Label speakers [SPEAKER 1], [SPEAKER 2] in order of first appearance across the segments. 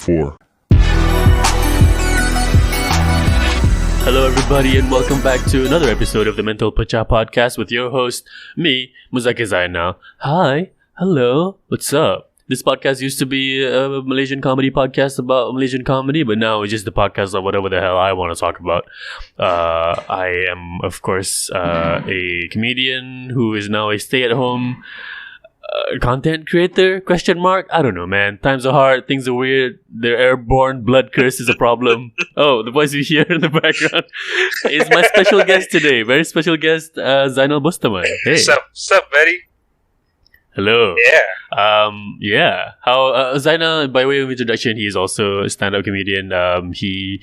[SPEAKER 1] 4.
[SPEAKER 2] Hello, everybody, and welcome back to another episode of the Mentol Pecah podcast with your host, me, Muzaki Zainal. Hi, hello, what's up? This podcast used to be a Malaysian comedy podcast about Malaysian comedy, but now it's just the podcast of whatever the hell I want to talk about. I am, of course, a comedian who is now a stay-at-home content creator? Question mark? I don't know, man. Times are hard. Things are weird. They're airborne. Blood curse is a problem. Oh, the voice you hear in the background is my special guest today. Very special guest, Zainal Bostaman. Hey.
[SPEAKER 3] Sup, buddy?
[SPEAKER 2] Hello.
[SPEAKER 3] Yeah.
[SPEAKER 2] Yeah. How Zainal, by way of introduction, he is also a stand-up comedian. He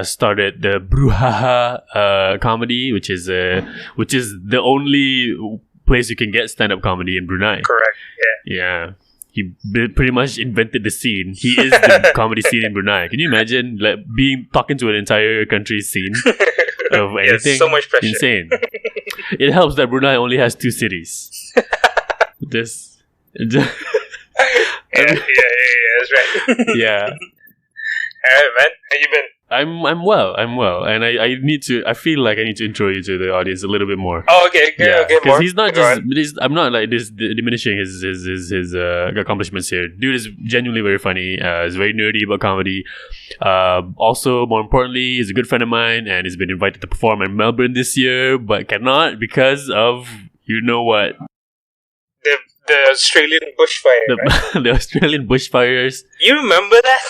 [SPEAKER 2] started the Brunei comedy, which is the only place you can get stand-up comedy in Brunei.
[SPEAKER 3] Correct.
[SPEAKER 2] Yeah. He pretty much invented the scene. He is the comedy scene in Brunei. Can you imagine talking to an entire country's scene of anything?
[SPEAKER 3] Yes, so much pressure.
[SPEAKER 2] Insane. It helps that Brunei only has 2 cities.
[SPEAKER 3] Yeah, that's right.
[SPEAKER 2] Yeah.
[SPEAKER 3] Alright, man. How you been?
[SPEAKER 2] I'm well, and I feel like I need to intro you to the audience a little bit more.
[SPEAKER 3] Oh, okay, okay,
[SPEAKER 2] because
[SPEAKER 3] more.
[SPEAKER 2] he's not just. I'm not like this diminishing his accomplishments here. Dude is genuinely very funny. He's very nerdy about comedy. Also, more importantly, he's a good friend of mine, and he's been invited to perform in Melbourne this year, but cannot because of you know what.
[SPEAKER 3] The Australian bushfire. Right?
[SPEAKER 2] The Australian bushfires.
[SPEAKER 3] You remember that?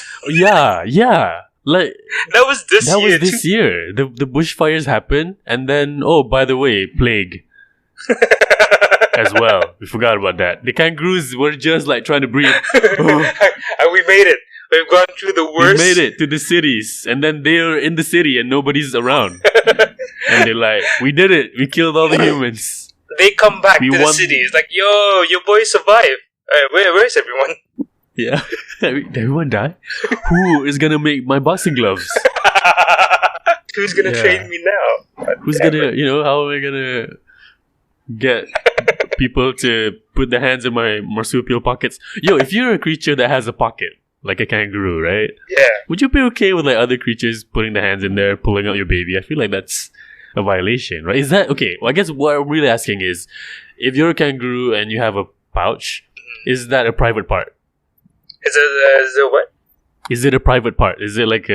[SPEAKER 2] Yeah. Like
[SPEAKER 3] that was this
[SPEAKER 2] year. The bushfires happened, and then by the way, plague as well. We forgot about that. The kangaroos were just like trying to breathe.
[SPEAKER 3] And we made it. We've gone through the worst.
[SPEAKER 2] We made it to the cities, and then they're in the city, and nobody's around. And they're like, "We did it. We killed all the humans."
[SPEAKER 3] They come back to the city. It's like, yo, your boys survived. Where is everyone?
[SPEAKER 2] Yeah. Did everyone die? Who is gonna make my boxing gloves?
[SPEAKER 3] Who's gonna train me now?
[SPEAKER 2] Who's gonna, how am I gonna get people to put their hands in my marsupial pockets? Yo, if you're a creature that has a pocket, like a kangaroo, right?
[SPEAKER 3] Yeah.
[SPEAKER 2] Would you be okay with like other creatures putting their hands in there, pulling out your baby? I feel like that's a violation, right? Is that okay? Well, I guess what I'm really asking is, if you're a kangaroo and you have a pouch, is that a private part?
[SPEAKER 3] Is it what?
[SPEAKER 2] Is it a private part? Is it like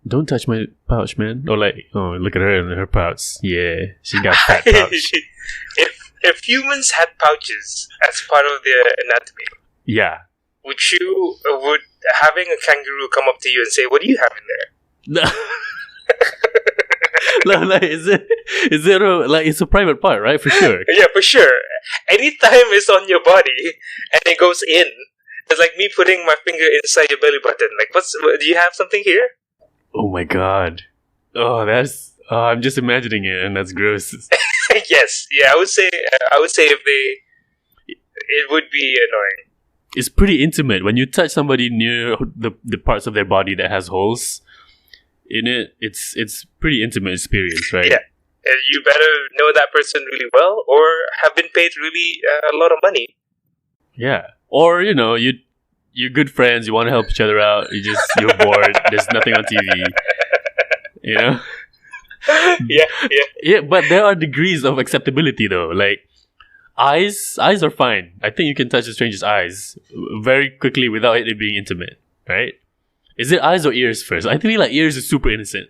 [SPEAKER 2] don't touch my pouch, man? Or like, oh, look at her and her pouch. Yeah, she got fat pouch.
[SPEAKER 3] If humans had pouches as part of their anatomy,
[SPEAKER 2] yeah,
[SPEAKER 3] would having a kangaroo come up to you and say, "What do you have in there?"
[SPEAKER 2] No, like is it it's a private part, right? For sure.
[SPEAKER 3] Yeah, for sure. Anytime it's on your body and it goes in, it's like me putting my finger inside your belly button. Like, do you have something here?
[SPEAKER 2] Oh my god. Oh, that's. I'm just imagining it, and that's gross.
[SPEAKER 3] Yes. Yeah, I would say if it would be annoying.
[SPEAKER 2] It's pretty intimate when you touch somebody near the parts of their body that has holes in it. It's pretty intimate experience, right?
[SPEAKER 3] Yeah, and you better know that person really well, or have been paid really a lot of money.
[SPEAKER 2] Yeah, or you're good friends. You want to help each other out. You're bored. There's nothing on TV. Yeah. But there are degrees of acceptability, though. Like eyes are fine. I think you can touch a stranger's eyes very quickly without it being intimate, right? Is it eyes or ears first? I feel like ears is super innocent.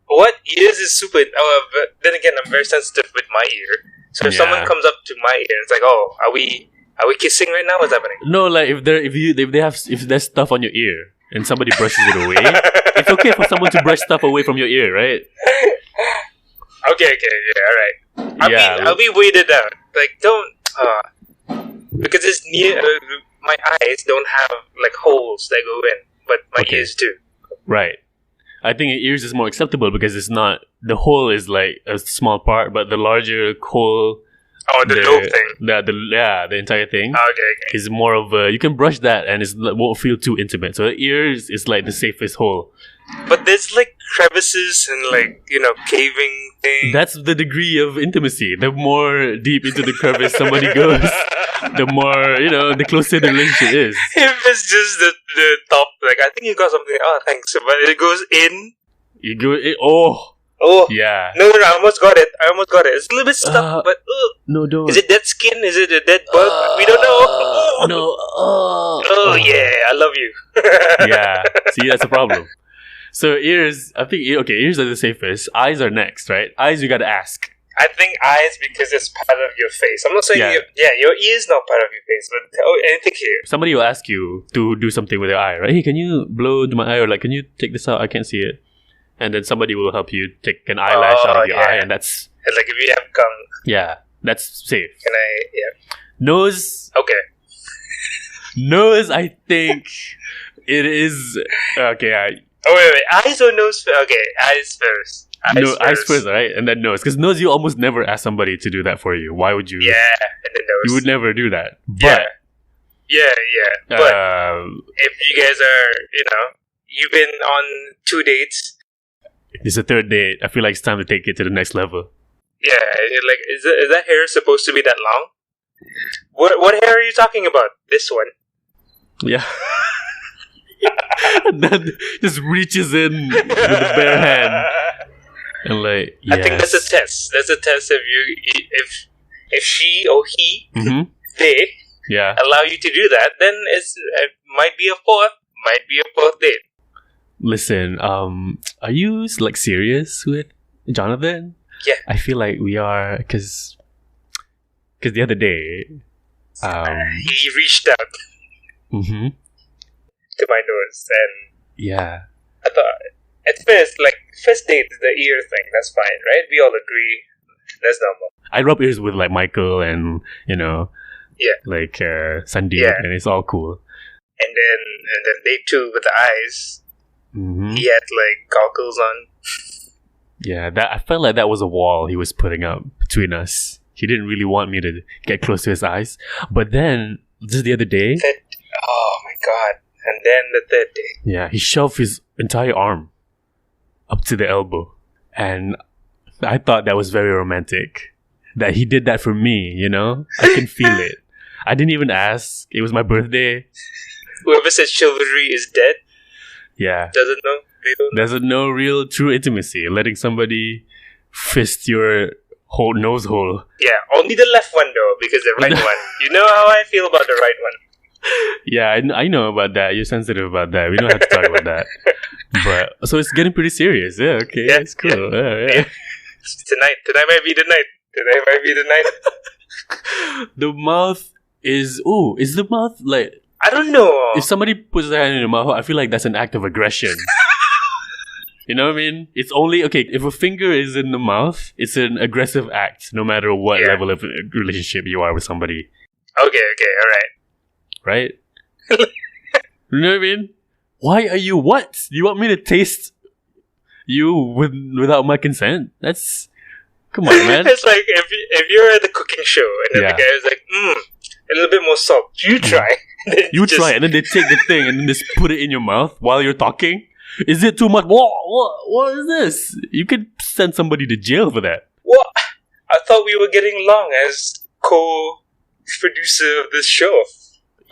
[SPEAKER 3] What? Ears is super... but then again, I'm very sensitive with my ear. So if someone comes up to my ear, it's like, oh, are we kissing right now? What's happening?
[SPEAKER 2] No, like if there's stuff on your ear and somebody brushes it away, it's okay for someone to brush stuff away from your ear, right?
[SPEAKER 3] Okay, yeah, alright. I'll be weighted out. Like, don't... because it's near... my eyes don't have, like, holes that go in. But my ears do.
[SPEAKER 2] Right. I think ears is more acceptable because it's not... The hole is like a small part, but the larger hole...
[SPEAKER 3] Oh, the lobe thing.
[SPEAKER 2] The entire thing.
[SPEAKER 3] Okay.
[SPEAKER 2] Is more of a... You can brush that and it won't feel too intimate. So the ears is like the safest hole
[SPEAKER 3] But there's like crevices and like, caving things.
[SPEAKER 2] That's the degree of intimacy. The more deep into the crevice somebody goes, the more, the closer the relationship is.
[SPEAKER 3] If it's just the top, like, I think you got something. Oh, thanks. But it goes in.
[SPEAKER 2] You go in. Oh. Yeah.
[SPEAKER 3] No, I almost got it. It's a little bit stuck, but...
[SPEAKER 2] No, don't.
[SPEAKER 3] Is it dead skin? Is it a dead bug? We don't know.
[SPEAKER 2] No.
[SPEAKER 3] Oh, yeah. I love you.
[SPEAKER 2] Yeah. See, that's a problem. So ears, I think, ears are the safest. Eyes are next, right? Eyes, you gotta ask.
[SPEAKER 3] I think eyes because it's part of your face. I'm not saying your ear's not part of your face, but anything here.
[SPEAKER 2] Somebody will ask you to do something with your eye, right? Hey, can you blow into my eye? Or like, can you take this out? I can't see it. And then somebody will help you take an eyelash out of your eye, and that's...
[SPEAKER 3] And like if you have gum.
[SPEAKER 2] Yeah, that's safe.
[SPEAKER 3] Can I... Yeah.
[SPEAKER 2] Nose...
[SPEAKER 3] Okay.
[SPEAKER 2] Nose, I think it is... Okay,
[SPEAKER 3] wait. Eyes or nose first? Okay, eyes first.
[SPEAKER 2] Eyes first, right? And then nose. Because nose, you almost never ask somebody to do that for you. Why would you?
[SPEAKER 3] Yeah, and then nose.
[SPEAKER 2] You would never do that. But...
[SPEAKER 3] Yeah. But if you guys are, you've been on 2 dates...
[SPEAKER 2] It's a third date. I feel like it's time to take it to the next level.
[SPEAKER 3] Yeah, like is that hair supposed to be that long? What hair are you talking about? This one.
[SPEAKER 2] Yeah. And then just reaches in with a bare hand and like. Yes.
[SPEAKER 3] I think that's a test. That's a test if she or he they allow you to do that, then it might be a fourth date.
[SPEAKER 2] Listen, are you like serious with Jonathan?
[SPEAKER 3] Yeah.
[SPEAKER 2] I feel like we are, because the other day,
[SPEAKER 3] he reached out to my nose, and
[SPEAKER 2] yeah,
[SPEAKER 3] I thought at first date is the ear thing. That's fine, right? We all agree that's normal.
[SPEAKER 2] I rub ears with like Michael and like Sandeep, and it's all cool.
[SPEAKER 3] And then date 2 with the eyes. He had like goggles on.
[SPEAKER 2] Yeah, I felt like that was a wall he was putting up between us. He didn't really want me to get close to his eyes. But then, just the other day...
[SPEAKER 3] oh my god. And then the third day.
[SPEAKER 2] Yeah, he shoved his entire arm up to the elbow. And I thought that was very romantic. That he did that for me, I can feel it. I didn't even ask. It was my birthday.
[SPEAKER 3] Whoever said chivalry is dead.
[SPEAKER 2] Yeah.
[SPEAKER 3] Doesn't know
[SPEAKER 2] real true intimacy. Letting somebody fist your whole nose hole.
[SPEAKER 3] Yeah, only the left one though, because the right one. You know how I feel about the right one.
[SPEAKER 2] Yeah, I know about that. You're sensitive about that. We don't have to talk about that. But so it's getting pretty serious. Yeah, okay. Yeah, it's cool. Yeah.
[SPEAKER 3] Tonight might be the night.
[SPEAKER 2] The mouth is... Ooh, is the mouth like...
[SPEAKER 3] I don't know.
[SPEAKER 2] If somebody puts their hand in your mouth, I feel like that's an act of aggression. You know what I mean? It's only... Okay, if a finger is in the mouth, it's an aggressive act, no matter what level of relationship you are with somebody.
[SPEAKER 3] Okay, alright.
[SPEAKER 2] Right? You know what I mean? Why are you... What? You want me to taste you without my consent? That's... Come on, man.
[SPEAKER 3] It's like if you're at the cooking show and then the guy is like, a little bit more salt. You try.
[SPEAKER 2] You try, and then they take the thing and then just put it in your mouth while you're talking. Is it too much? What is this? You could send somebody to jail for that.
[SPEAKER 3] What? I thought we were getting along as co-producer of this show.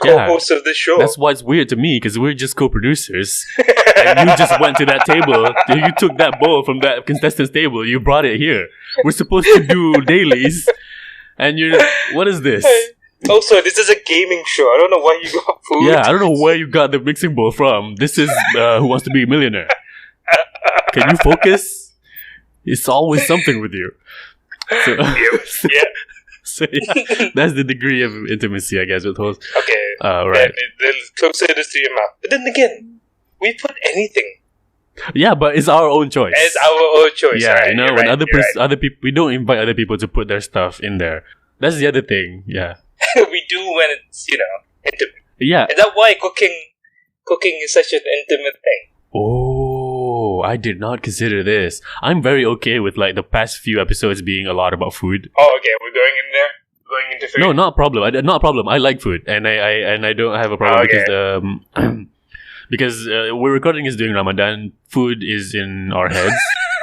[SPEAKER 3] Co-host of this show.
[SPEAKER 2] That's why it's weird to me, because we're just co-producers. And you just went to that table. You took that bowl from that contestant's table. You brought it here. We're supposed to do dailies. And you're... What is this?
[SPEAKER 3] Also, this is a gaming show. I don't know why you got food.
[SPEAKER 2] Yeah, I don't know where you got the mixing bowl from. This is Who Wants to Be a Millionaire. Can you focus? It's always something with you. So, so that's the degree of intimacy, I guess, with hosts.
[SPEAKER 3] Okay.
[SPEAKER 2] Right.
[SPEAKER 3] Then closer it is to your mouth. But then again, we put anything.
[SPEAKER 2] Yeah, but it's our own choice.
[SPEAKER 3] It's our own choice.
[SPEAKER 2] Yeah,
[SPEAKER 3] right?
[SPEAKER 2] When other people, we don't invite other people to put their stuff in there. That's the other thing. Yeah.
[SPEAKER 3] We do when it's, intimate.
[SPEAKER 2] Yeah.
[SPEAKER 3] Is that why cooking is such an intimate thing?
[SPEAKER 2] Oh, I did not consider this. I'm very okay with like the past few episodes being a lot about food.
[SPEAKER 3] Oh, okay. We're going in there? Going into food?
[SPEAKER 2] No, not a problem. Not a problem. I like food, and I don't have a problem because because we're recording this during Ramadan. Food is in our heads.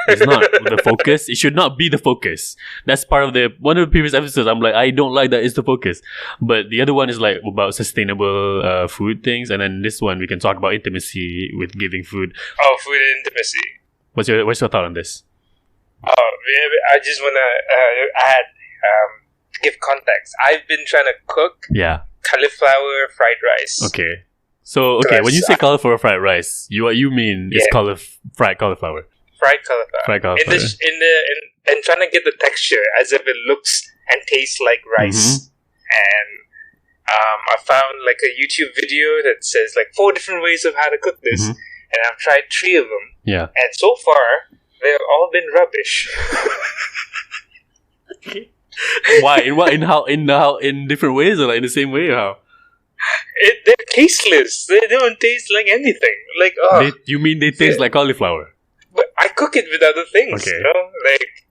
[SPEAKER 2] It's not the focus. It should not be the focus. That's part of one of the previous episodes. I'm like, I don't like that it's the focus. But the other one is like about sustainable food things. And then this one, we can talk about intimacy with giving food.
[SPEAKER 3] Oh, food and intimacy.
[SPEAKER 2] What's your thought on this?
[SPEAKER 3] I just want to add, give context. I've been trying to cook cauliflower fried rice.
[SPEAKER 2] Okay. So, when you say cauliflower fried rice, what you mean is fried cauliflower.
[SPEAKER 3] Fried cauliflower. And trying to get the texture as if it looks and tastes like rice. And I found like a YouTube video that says like 4 different ways of how to cook this. And I've tried 3 of them.
[SPEAKER 2] Yeah.
[SPEAKER 3] And so far, they've all been rubbish.
[SPEAKER 2] Okay. Why? In different ways, or like in the same way, or how?
[SPEAKER 3] They're tasteless. They don't taste like anything. Like
[SPEAKER 2] you mean they taste like cauliflower?
[SPEAKER 3] But I cook it with other things.
[SPEAKER 2] Okay.
[SPEAKER 3] You know, like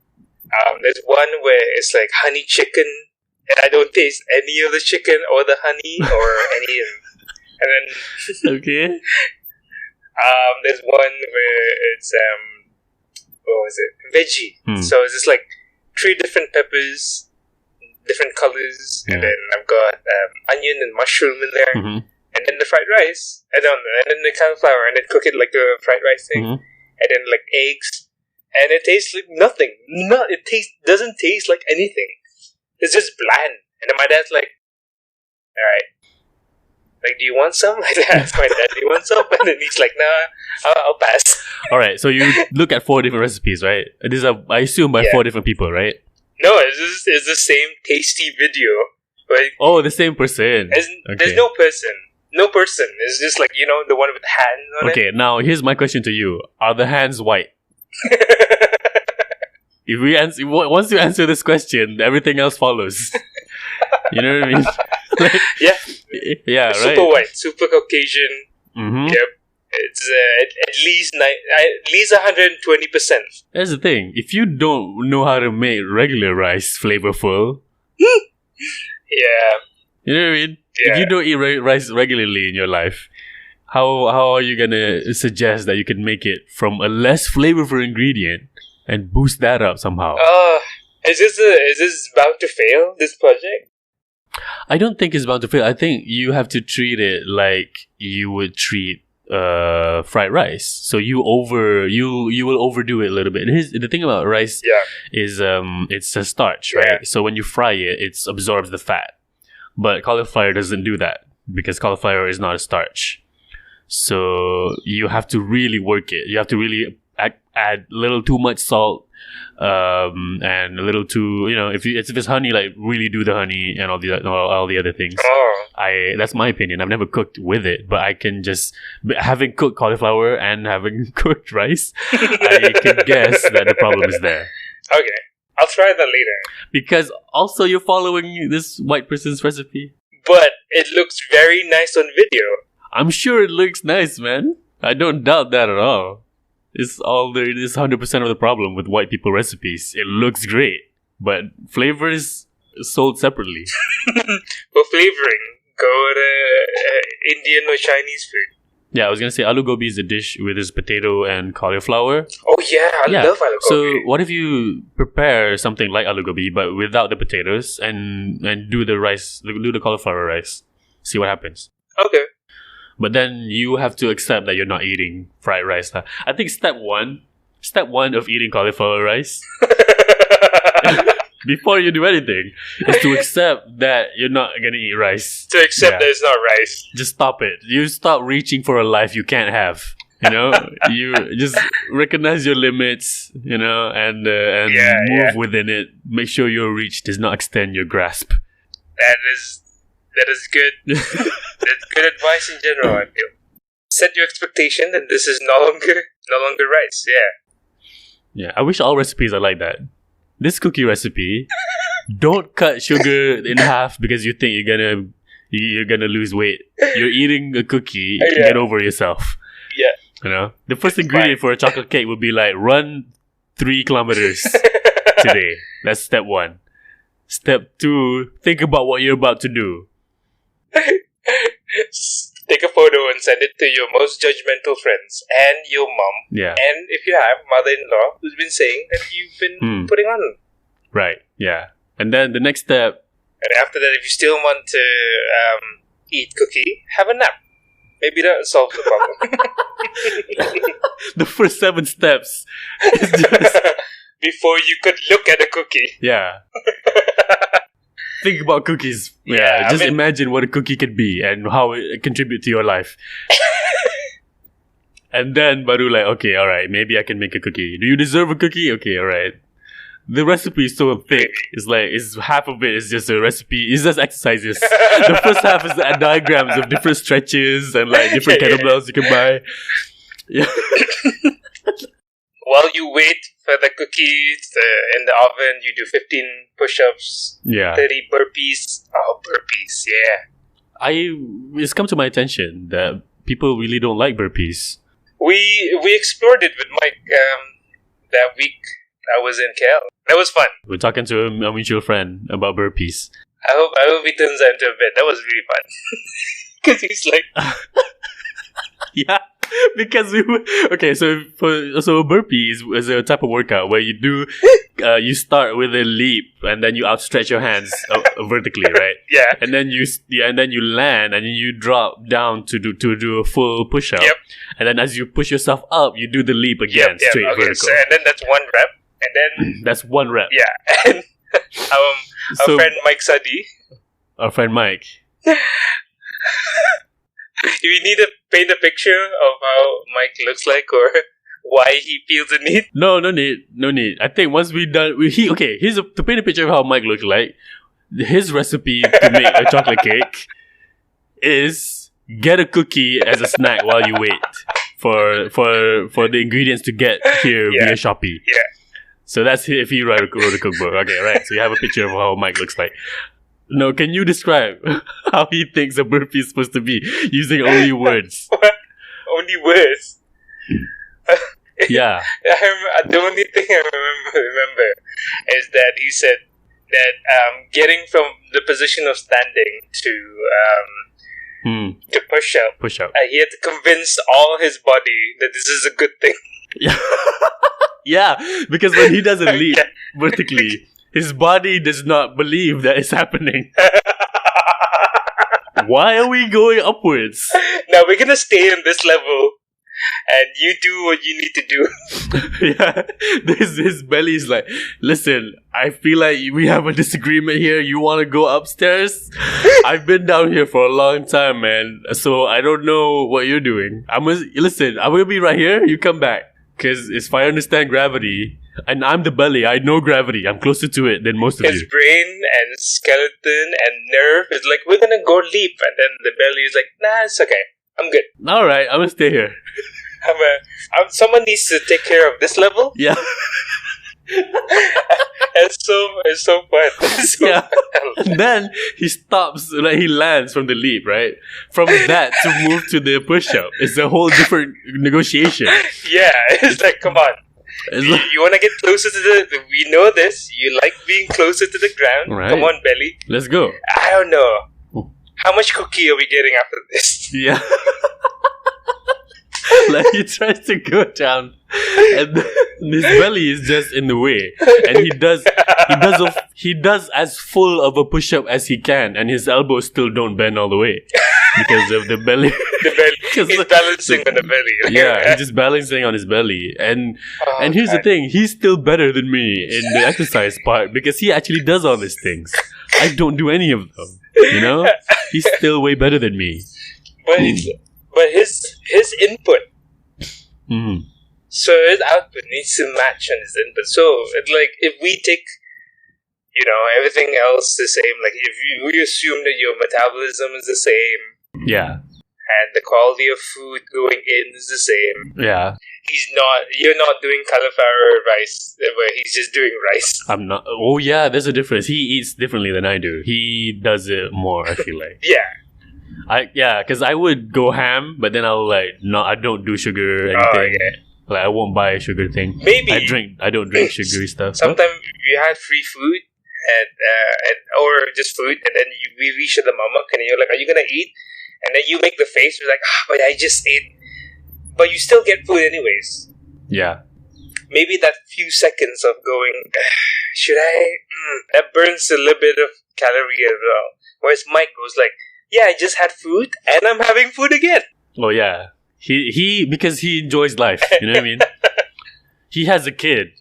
[SPEAKER 3] there's one where it's like honey chicken, and I don't taste any of the chicken or the honey or any of them. And then
[SPEAKER 2] okay.
[SPEAKER 3] There's one where it's what was it? Veggie. So it's just like 3 different peppers, different colors, and then I've got onion and mushroom in there, and then the fried rice, and then the cauliflower, and then cook it like a fried rice thing, and then like eggs, and it tastes like nothing. Doesn't taste like anything. It's just bland. And then my dad's like, "All right, like, do you want some?" I asked my dad, "Do you want some?" And then he's like, "Nah, I'll pass."
[SPEAKER 2] All right, so you look at 4 different recipes, right? These are, I assume, by 4 different people, right?
[SPEAKER 3] No, it's the same tasty video. Like,
[SPEAKER 2] the same person.
[SPEAKER 3] There's no person. No person. It's just like, the one with hands on it.
[SPEAKER 2] Okay, now here's my question to you. Are the hands white? Once you answer this question, everything else follows. You know what I mean? Like, yeah, right.
[SPEAKER 3] Super white, super Caucasian. Yep. It's at least 120%.
[SPEAKER 2] That's the thing. If you don't know how to make regular rice flavorful, you know what I mean?
[SPEAKER 3] Yeah.
[SPEAKER 2] If you don't eat rice regularly in your life, how are you gonna suggest that you can make it from a less flavorful ingredient and boost that up somehow?
[SPEAKER 3] Is this bound to fail, this project?
[SPEAKER 2] I don't think it's bound to fail. I think you have to treat it like you would treat fried rice. So you will overdo it a little bit. The thing about rice is it's a starch, right? So when you fry it, it absorbs the fat. But cauliflower doesn't do that because cauliflower is not a starch. So you have to really work it. You have to really add a little too much salt, and a little too, if it's honey, like really do the honey and all the other things. That's my opinion. I've never cooked with it, but I can just, having cooked cauliflower and having cooked rice, I can guess that the problem is there.
[SPEAKER 3] Okay, I'll try that later.
[SPEAKER 2] Because also you're following this white person's recipe.
[SPEAKER 3] But it looks very nice on video.
[SPEAKER 2] I'm sure it looks nice, man. I don't doubt that at all. It's 100% of the problem with white people recipes. It looks great, but flavor is sold separately.
[SPEAKER 3] For flavoring, go to Indian or Chinese food.
[SPEAKER 2] Yeah, I was gonna say aloo gobi is a dish with its potato and cauliflower.
[SPEAKER 3] Oh yeah, I love aloo gobi.
[SPEAKER 2] So what if you prepare something like aloo gobi but without the potatoes and do the cauliflower rice? See what happens.
[SPEAKER 3] Okay.
[SPEAKER 2] But then you have to accept that you're not eating fried rice. I think step one of eating cauliflower rice before you do anything is to accept that you're not gonna eat rice.
[SPEAKER 3] To accept that it's not rice.
[SPEAKER 2] Just stop it. You stop reaching for a life you can't have. You just recognize your limits, and move within it. Make sure your reach does not extend your grasp.
[SPEAKER 3] That is good. That's good advice in general, I feel. Set your expectation that this is no longer rice.
[SPEAKER 2] Yeah, I wish all recipes are like that. This cookie recipe, don't cut sugar in half because you think you're gonna lose weight. You're eating a cookie. Get over yourself. Yeah. The first ingredient for a chocolate cake would be like run 3 kilometers today. That's step 1. Step 2, think about what you're about to do.
[SPEAKER 3] Take a photo photo and send it to your most judgmental friends and your mom.
[SPEAKER 2] Yeah.
[SPEAKER 3] And if you have mother-in-law who's been saying that you've been putting on.
[SPEAKER 2] Right. Yeah. And then the next step.
[SPEAKER 3] And after that, if you still want to eat cookie, have a nap. Maybe that solves the problem.
[SPEAKER 2] The first 7 steps is just
[SPEAKER 3] before you could look at a cookie.
[SPEAKER 2] Yeah. Think about cookies. Yeah. Just imagine what a cookie could be and how it contribute to your life. And then baru like, okay, alright, maybe I can make a cookie. Do you deserve a cookie? Okay, alright. The recipe is so thick. It's half of it is just a recipe. It's just exercises. The first half is diagrams of different stretches and like different kettlebells you can buy. Yeah.
[SPEAKER 3] While you wait for the cookies in the oven, you do 15 push-ups, 30 burpees. Oh, burpees, yeah.
[SPEAKER 2] It's come to my attention that people really don't like burpees.
[SPEAKER 3] We explored it with Mike that week I was in KL. That was fun.
[SPEAKER 2] We're talking to a mutual friend about burpees.
[SPEAKER 3] I hope he turns out into a bit. That was really fun. Because he's like...
[SPEAKER 2] Yeah. Because so burpee is a type of workout where you do you start with a leap and then you outstretch your hands vertically, right?
[SPEAKER 3] Yeah.
[SPEAKER 2] And then you land and you drop down to do a full push up.
[SPEAKER 3] Yep.
[SPEAKER 2] And then as you push yourself up, you do the leap again, straight vertical.
[SPEAKER 3] So, and then that's 1 rep. And then
[SPEAKER 2] that's 1 rep.
[SPEAKER 3] Yeah. And our friend Mike Sadi.
[SPEAKER 2] Our friend Mike.
[SPEAKER 3] Do we need to paint a picture of how Mike looks like or why he feels the need?
[SPEAKER 2] No need. I think once we're done, to paint a picture of how Mike looks like, his recipe to make a chocolate cake is get a cookie as a snack while you wait for the ingredients to get here via Shopee.
[SPEAKER 3] Yeah.
[SPEAKER 2] So that's if he wrote a cookbook. Okay, right. So you have a picture of how Mike looks like. No, can you describe how he thinks a burpee is supposed to be using only words?
[SPEAKER 3] What? Only words?
[SPEAKER 2] Yeah.
[SPEAKER 3] The only thing I remember is that he said that getting from the position of standing to push up, he had to convince all his body that this is a good thing.
[SPEAKER 2] Yeah. Yeah, because when he doesn't leap vertically, his body does not believe that it's happening. Why are we going upwards?
[SPEAKER 3] Now we're gonna stay on this level, and you do what you need to do.
[SPEAKER 2] Yeah, his belly is like, listen, I feel like we have a disagreement here. You want to go upstairs? I've been down here for a long time, man. So I don't know what you're doing. I'm gonna be right here. You come back. Because if I understand gravity, and I'm the belly, I know gravity. I'm closer to it than most of you.
[SPEAKER 3] His brain and skeleton and nerve is like, we're gonna go leap. And then the belly is like, nah, it's okay. I'm good.
[SPEAKER 2] Alright, I'm gonna stay here.
[SPEAKER 3] Someone needs to take care of this level.
[SPEAKER 2] Yeah.
[SPEAKER 3] It's so fun.
[SPEAKER 2] And then he stops, like he lands from the leap, right? From that to move to the push-up, it's a whole different negotiation.
[SPEAKER 3] Yeah, it's like, come on. You want to get closer to we know this. You like being closer to the ground. Right. Come on, belly.
[SPEAKER 2] Let's go.
[SPEAKER 3] I don't know. How much cookie are we getting after this?
[SPEAKER 2] Yeah. Like he tries to go down and his belly is just in the way, and he does as full of a push-up as he can, and his elbows still don't bend all the way because of the belly.
[SPEAKER 3] He's balancing on the belly.
[SPEAKER 2] Yeah, he's just balancing on his belly, and here's the thing, he's still better than me in the exercise part because he actually does all these things. I don't do any of them, you know. He's still way better than me.
[SPEAKER 3] But his input, so his output needs to match on his input. So it's like if we take, everything else the same, like if we assume that your metabolism is the same, and the quality of food going in is the same, you're not doing cauliflower rice where he's just doing rice.
[SPEAKER 2] I'm not. Oh yeah, there's a difference. He eats differently than I do. He does it more, I feel like. Because I would go ham, but then I don't do sugar or anything. Like I won't buy a sugar thing.
[SPEAKER 3] Maybe
[SPEAKER 2] I don't drink sugary stuff.
[SPEAKER 3] Sometimes we had free food or just food, and then we reach at the mamak, and you're like, "Are you gonna eat?" and then you make the face, you're like, but I just ate. But you still get food anyways.
[SPEAKER 2] Yeah.
[SPEAKER 3] Maybe that few seconds of going, should I? That burns a little bit of calorie as well. Whereas Mike goes like, yeah, I just had food and I'm having food again.
[SPEAKER 2] Oh yeah. Because he enjoys life. You know what I mean? He has a kid.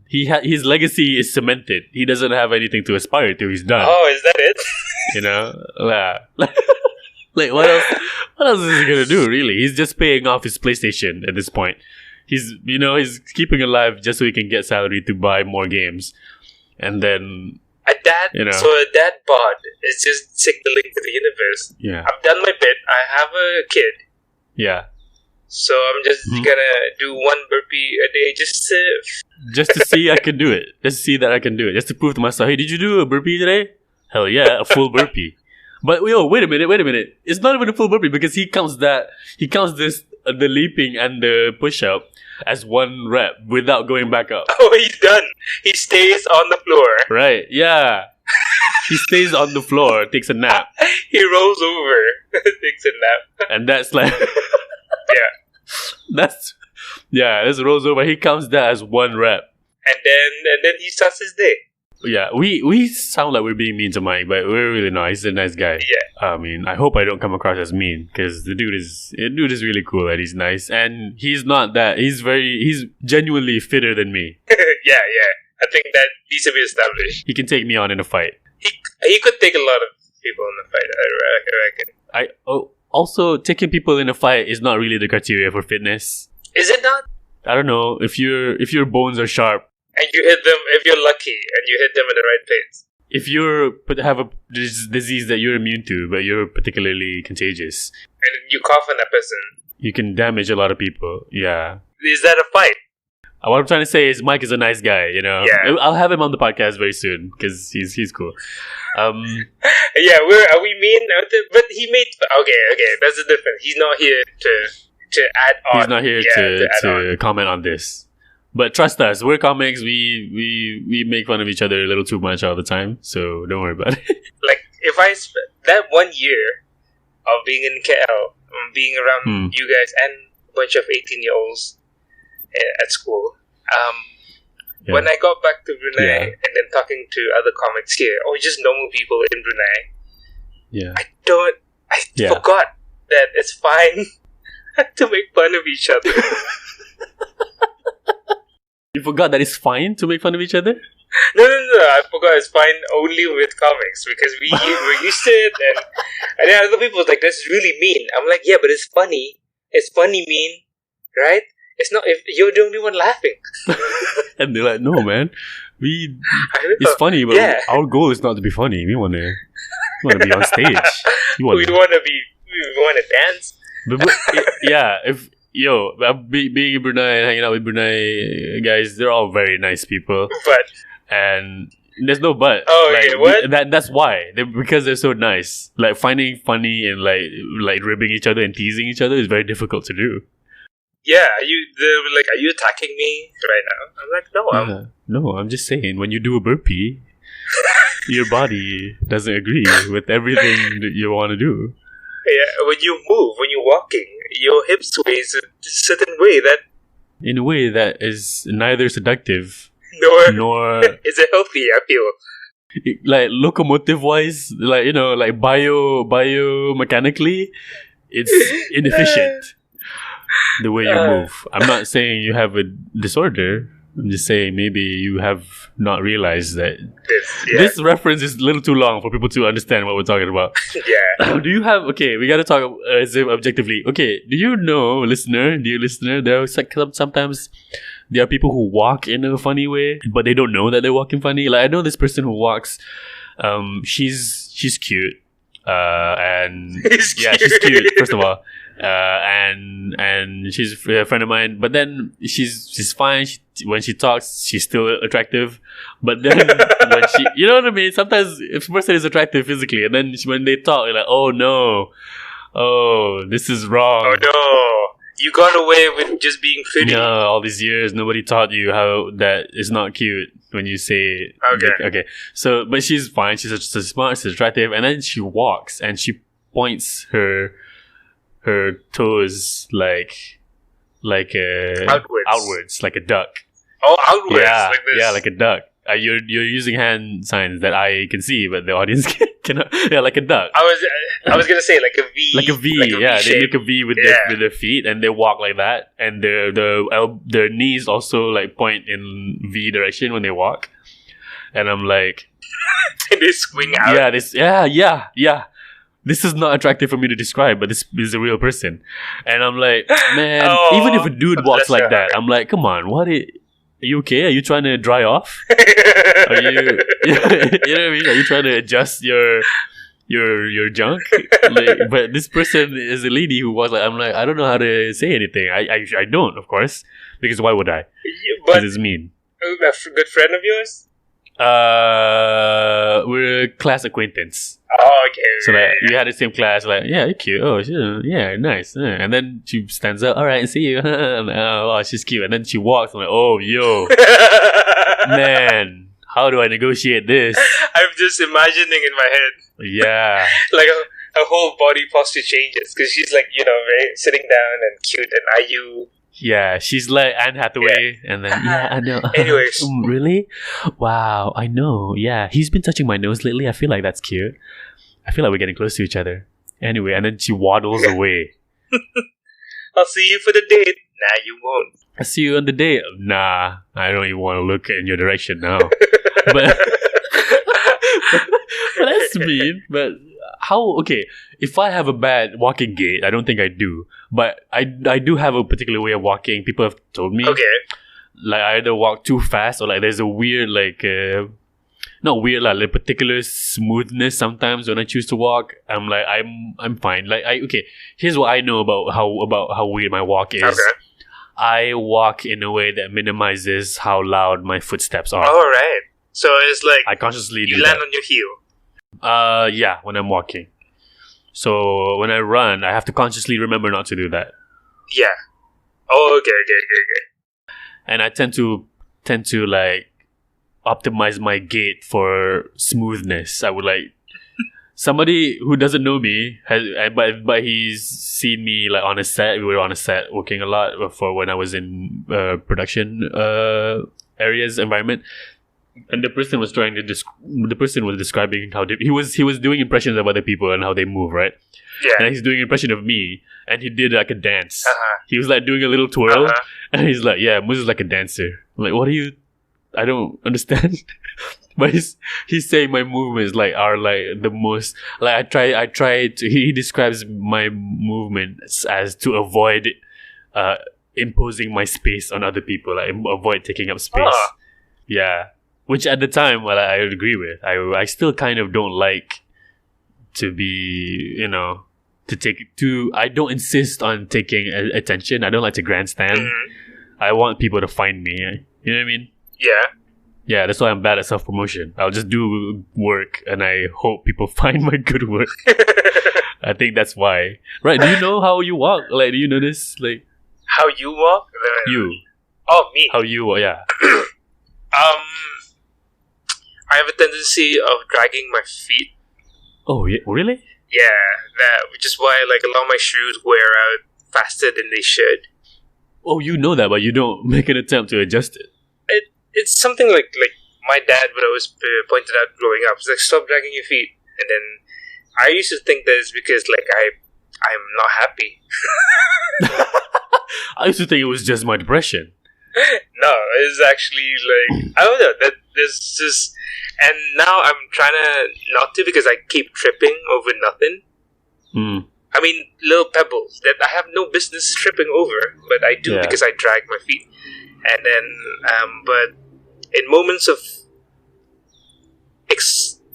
[SPEAKER 2] His legacy is cemented. He doesn't have anything to aspire to. He's done.
[SPEAKER 3] Oh, is that it?
[SPEAKER 2] You know? Yeah. Like what else? What else is he gonna do? Really? He's just paying off his PlayStation at this point. He's keeping alive just so he can get salary to buy more games, and then
[SPEAKER 3] so a dad bod is just signaling to the universe.
[SPEAKER 2] Yeah,
[SPEAKER 3] I've done my bit. I have a kid.
[SPEAKER 2] Yeah.
[SPEAKER 3] So I'm just gonna do one burpee a day, just
[SPEAKER 2] to see I can do it. Just to see that I can do it. Just to prove to myself, hey, did you do a burpee today? Hell yeah, a full burpee. But wait a minute. It's not even a full burpee because he counts the leaping and the push up as one rep without going back up.
[SPEAKER 3] Oh, he's done. He stays on the floor.
[SPEAKER 2] Right? Yeah. He stays on the floor, takes a nap.
[SPEAKER 3] He rolls over, takes a nap,
[SPEAKER 2] and that's like This rolls over. He counts that as one rep,
[SPEAKER 3] and then he starts his day.
[SPEAKER 2] Yeah, we sound like we're being mean to Mike, but we're really not. He's a nice guy.
[SPEAKER 3] Yeah.
[SPEAKER 2] I mean, I hope I don't come across as mean because the dude is really cool and he's nice, and he's not that. He's genuinely fitter than me.
[SPEAKER 3] Yeah. I think that needs to be established.
[SPEAKER 2] He can take me on in a fight.
[SPEAKER 3] He could take a lot of people in a fight. I reckon.
[SPEAKER 2] Also, taking people in a fight is not really the criteria for fitness.
[SPEAKER 3] Is it not?
[SPEAKER 2] I don't know if your bones are sharp.
[SPEAKER 3] And you hit them, if you're lucky, and you hit them in the right place.
[SPEAKER 2] If you have a disease that you're immune to, but you're particularly contagious.
[SPEAKER 3] And you cough on that person.
[SPEAKER 2] You can damage a lot of people, yeah.
[SPEAKER 3] Is that a fight?
[SPEAKER 2] What I'm trying to say is Mike is a nice guy, you know.
[SPEAKER 3] Yeah.
[SPEAKER 2] I'll have him on the podcast very soon, because he's cool.
[SPEAKER 3] Yeah, are we mean? But he made... Okay, that's the difference. He's not here to add on.
[SPEAKER 2] He's not here to comment on this. But trust us, we're comics. We make fun of each other a little too much all the time, so don't worry about it.
[SPEAKER 3] Like, if I spent that 1 year of being in KL, being around you guys and a bunch of 18-year-olds at school, when I got back to Brunei and then talking to other comics here, or just normal people in Brunei, I forgot that it's fine to make fun of each other.
[SPEAKER 2] You forgot that it's fine to make fun of each other?
[SPEAKER 3] No. I forgot it's fine only with comics because we're used to it, and then other people was like, "That's really mean." I'm like, "Yeah, but it's funny. It's funny mean, right? It's not if you're the only one laughing."
[SPEAKER 2] And they're like, "No, man, it's funny, but our goal is not to be funny. We want to be on stage.
[SPEAKER 3] We want to dance." Being in Brunei and hanging out with Brunei guys, they're all very nice people. And there's no but. Oh, okay, what?
[SPEAKER 2] That's why. Because they're so nice. Like, finding funny and like ribbing each other and teasing each other is very difficult to do.
[SPEAKER 3] Yeah, they were like, "Are you attacking me right now?" I'm like,
[SPEAKER 2] No, I'm just saying, when you do a burpee, your body doesn't agree with everything that you want to do.
[SPEAKER 3] Yeah, when you move, when you're walking, your hips sway a certain way
[SPEAKER 2] in a way that is neither seductive nor
[SPEAKER 3] is it healthy, I feel.
[SPEAKER 2] Like, locomotive wise, like, you know, like biomechanically, it's inefficient the way you move. I'm not saying you have a disorder. I'm just saying maybe you have not realized that this reference is a little too long for people to understand what we're talking about.
[SPEAKER 3] Yeah.
[SPEAKER 2] Do you have... Okay, we got to talk objectively. Okay, dear listener, there are sometimes there are people who walk in a funny way, but they don't know that they're walking funny. Like, I know this person who walks... she's cute. She's cute, first of all. And she's a friend of mine, but then she's fine. When she talks, she's still attractive, but then when she, you know what I mean, sometimes if a person is attractive physically and then when they talk, you're like, this is wrong.
[SPEAKER 3] Oh no, you got away with just being pretty.
[SPEAKER 2] No, all these years nobody taught you how that is not cute when you say okay. So but she's fine, she's smart, she's attractive, and then she walks and she points her toes like outwards like a duck.
[SPEAKER 3] Oh, outwards,
[SPEAKER 2] Yeah,
[SPEAKER 3] like this.
[SPEAKER 2] yeah, like a duck. You're using hand signs that I can see, but the audience cannot. Yeah, like a duck.
[SPEAKER 3] I was gonna say like a V.
[SPEAKER 2] Like a V, yeah. They make a V with their feet, and they walk like that, and their knees also like point in V direction when they walk. And I'm like,
[SPEAKER 3] And they swing out.
[SPEAKER 2] yeah. This is not attractive for me to describe, but this is a real person. And I'm like, man, even if a dude walks like that, I'm like, come on, are you okay? Are you trying to dry off? Are you, you know what I mean? Are you trying to adjust your junk? Like, but this person is a lady who was like, I'm like, I don't know how to say anything. I don't, of course, because why would I?
[SPEAKER 3] But
[SPEAKER 2] Because it's mean.
[SPEAKER 3] a good friend of yours?
[SPEAKER 2] We're a class acquaintance.
[SPEAKER 3] Oh, okay.
[SPEAKER 2] So like we had the same class, like, yeah, you're cute. Oh, yeah, nice. And then she stands up. All right, see you. I'm like, oh, she's cute. And then she walks. I'm like, oh, yo, man, how do I negotiate this?
[SPEAKER 3] I'm just imagining in my head.
[SPEAKER 2] Yeah.
[SPEAKER 3] Like a whole body posture changes because she's like, very sitting down and cute, and are you?
[SPEAKER 2] Yeah, she's like Anne Hathaway, and then I know.
[SPEAKER 3] Anyways,
[SPEAKER 2] really? Wow, I know. Yeah, he's been touching my nose lately. I feel like that's cute. I feel like we're getting close to each other. Anyway, and then she waddles away.
[SPEAKER 3] I'll see you for the date. Nah, you won't.
[SPEAKER 2] I see you on the date. Nah, I don't even want to look in your direction now. but that's mean. But how? Okay, if I have a bad walking gait, I don't think I do. But I do have a particular way of walking. People have told me.
[SPEAKER 3] Okay.
[SPEAKER 2] Like I either walk too fast or like there's a weird not weird like particular smoothness sometimes when I choose to walk. I'm like I'm fine. Like here's what I know about how weird my walk is.
[SPEAKER 3] Okay.
[SPEAKER 2] I walk in a way that minimizes how loud my footsteps are.
[SPEAKER 3] All right. So it's like
[SPEAKER 2] I consciously
[SPEAKER 3] you
[SPEAKER 2] do
[SPEAKER 3] land
[SPEAKER 2] that.
[SPEAKER 3] on your heel.
[SPEAKER 2] Yeah, when I'm walking. So when I run, I have to consciously remember not to do that.
[SPEAKER 3] Yeah. Oh, okay.
[SPEAKER 2] And I tend to like optimize my gait for smoothness. I would like somebody who doesn't know me but he's seen me like on a set. We were on a set working a lot for when I was in production areas environment. And the person was describing how he was doing impressions of other people and how they move, right?
[SPEAKER 3] Yeah.
[SPEAKER 2] And he's doing an impression of me, and he did like a dance.
[SPEAKER 3] Uh-huh.
[SPEAKER 2] He was like doing a little twirl,
[SPEAKER 3] Uh-huh.
[SPEAKER 2] and he's like, "Yeah, Muz is like a dancer." I'm like, what are you? I don't understand. But he's saying my movements are like the most like I try to. He describes my movements as to avoid imposing my space on other people, like avoid taking up space.
[SPEAKER 3] Ah.
[SPEAKER 2] Yeah. Which at the time, well, I agree with. I still kind of don't like to be, I don't insist on taking attention. I don't like to grandstand.
[SPEAKER 3] Mhm.
[SPEAKER 2] I want people to find me. You know what I mean?
[SPEAKER 3] Yeah.
[SPEAKER 2] Yeah, that's why I'm bad at self-promotion. I'll just do work and I hope people find my good work. I think that's why. Right, do you know how you walk? Like, do you notice? Like,
[SPEAKER 3] How you walk?
[SPEAKER 2] you.
[SPEAKER 3] Oh, me.
[SPEAKER 2] How you walk, yeah.
[SPEAKER 3] I have a tendency of dragging my feet.
[SPEAKER 2] Oh, yeah, really?
[SPEAKER 3] Yeah, which is why like a lot of my shoes wear out faster than they should.
[SPEAKER 2] Oh, you know that, but you don't make an attempt to adjust it.
[SPEAKER 3] It's something like my dad would always point it out growing up. It's like, stop dragging your feet. And then I used to think that it's because like I'm not happy.
[SPEAKER 2] I used to think it was just my depression.
[SPEAKER 3] No, it's actually like I don't know that there's just, and now I'm trying to not to because I keep tripping over nothing.
[SPEAKER 2] Mm.
[SPEAKER 3] I mean, little pebbles that I have no business tripping over, but I do because I drag my feet. And then, but in moments of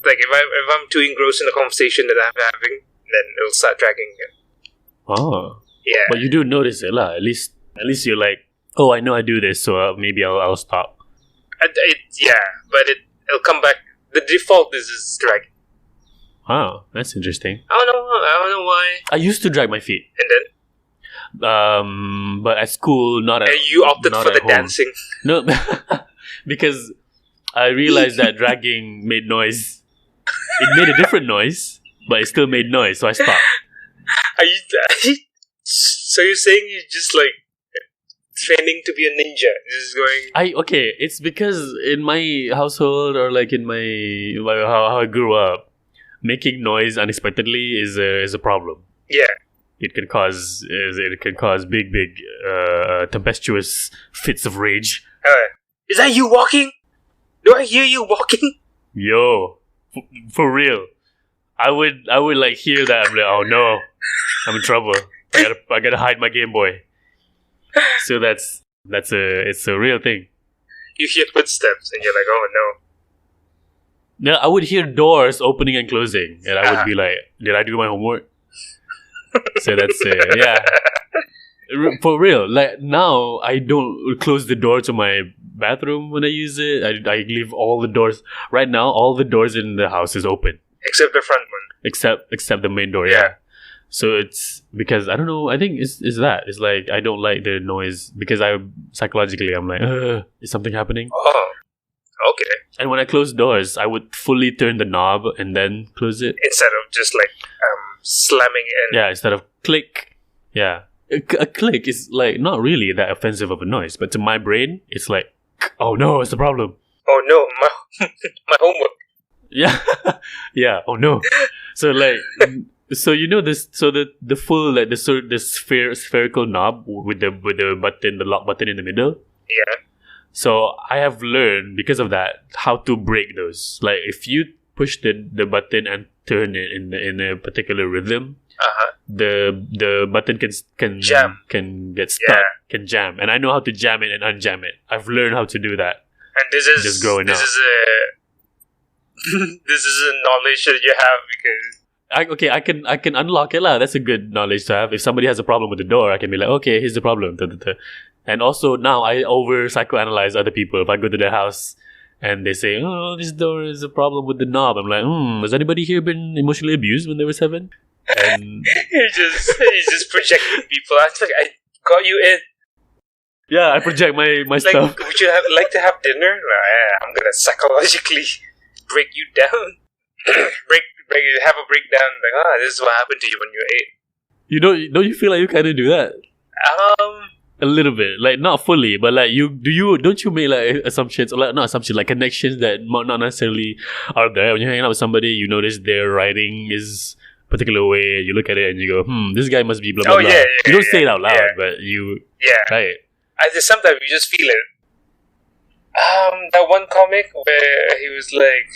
[SPEAKER 3] like if I'm too engrossed in the conversation that I'm having, then it'll start dragging again.
[SPEAKER 2] Oh,
[SPEAKER 3] Yeah.
[SPEAKER 2] but you do notice it, lah. At least you're like, oh, I know I do this, so maybe I'll stop.
[SPEAKER 3] But it'll come back. The default is dragging.
[SPEAKER 2] Wow, that's interesting.
[SPEAKER 3] I don't know why.
[SPEAKER 2] I used to drag my feet,
[SPEAKER 3] And then
[SPEAKER 2] but at school, not at.
[SPEAKER 3] and you opted
[SPEAKER 2] not
[SPEAKER 3] for
[SPEAKER 2] at
[SPEAKER 3] the
[SPEAKER 2] home.
[SPEAKER 3] dancing.
[SPEAKER 2] No, because I realized that dragging made noise. It made a different noise, but it still made noise, so I stopped.
[SPEAKER 3] So you're saying you're just like training to be a ninja, just going.
[SPEAKER 2] Okay. It's because in my household or like in my how I grew up, making noise unexpectedly is a problem.
[SPEAKER 3] Yeah.
[SPEAKER 2] It can cause big tempestuous fits of rage.
[SPEAKER 3] Is that you walking? Do I hear you walking?
[SPEAKER 2] Yo, for real. I would like hear that. I'm like, oh no, I'm in trouble. I gotta hide my Game Boy. So it's a real thing.
[SPEAKER 3] You hear footsteps and you're like, oh no.
[SPEAKER 2] No, I would hear doors opening and closing, and I would be like, did I do my homework? So that's yeah. For real, like now I don't close the door to my bathroom when I use it. I leave all the doors. Right now, all the doors in the house is open.
[SPEAKER 3] Except the front one.
[SPEAKER 2] Except the main door, yeah. So it's because I don't know. I think it's that. It's like I don't like the noise because I'm like, is something happening?
[SPEAKER 3] Oh, okay.
[SPEAKER 2] And when I close doors, I would fully turn the knob and then close it
[SPEAKER 3] instead of just like slamming in.
[SPEAKER 2] Yeah, instead of click. Yeah, a click is like not really that offensive of a noise, but to my brain, it's like, oh no, what's the problem?
[SPEAKER 3] Oh no, my homework.
[SPEAKER 2] Yeah, yeah. Oh no. So like, so you know this. So the full like the spherical knob with the button, the lock button in the middle.
[SPEAKER 3] Yeah.
[SPEAKER 2] So I have learned because of that how to break those. Like if you push the button and turn it in a particular rhythm, the button can
[SPEAKER 3] jam,
[SPEAKER 2] can get stuck, can jam, and I know how to jam it and unjam it. I've learned how to do that.
[SPEAKER 3] And this is
[SPEAKER 2] just growing up.
[SPEAKER 3] This is a knowledge that you have because
[SPEAKER 2] I can unlock it lah. That's a good knowledge to have. If somebody has a problem with the door, I can be like, okay, here's the problem. And also now I over psychoanalyze other people. If I go to their house and they say, oh, this door is a problem with the knob, I'm like, has anybody here been emotionally abused when they were 7? And
[SPEAKER 3] you just projecting people. I was like, I got you in.
[SPEAKER 2] Yeah, I project my
[SPEAKER 3] like,
[SPEAKER 2] stuff.
[SPEAKER 3] Would you like to have dinner? No, yeah, I'm gonna psychologically break you down. Have a breakdown. Like, this is what happened to you when you were 8.
[SPEAKER 2] You don't you feel like you kind of do that? A little bit, like not fully, but like don't you make like assumptions or like not assumptions, like connections that not necessarily are there when you're hanging out with somebody. You notice their writing is a particular way. You look at it and you go, this guy must be blah blah blah.
[SPEAKER 3] Yeah,
[SPEAKER 2] you don't say it out loud, but you right.
[SPEAKER 3] Sometimes you just feel it. That one comic where he was like,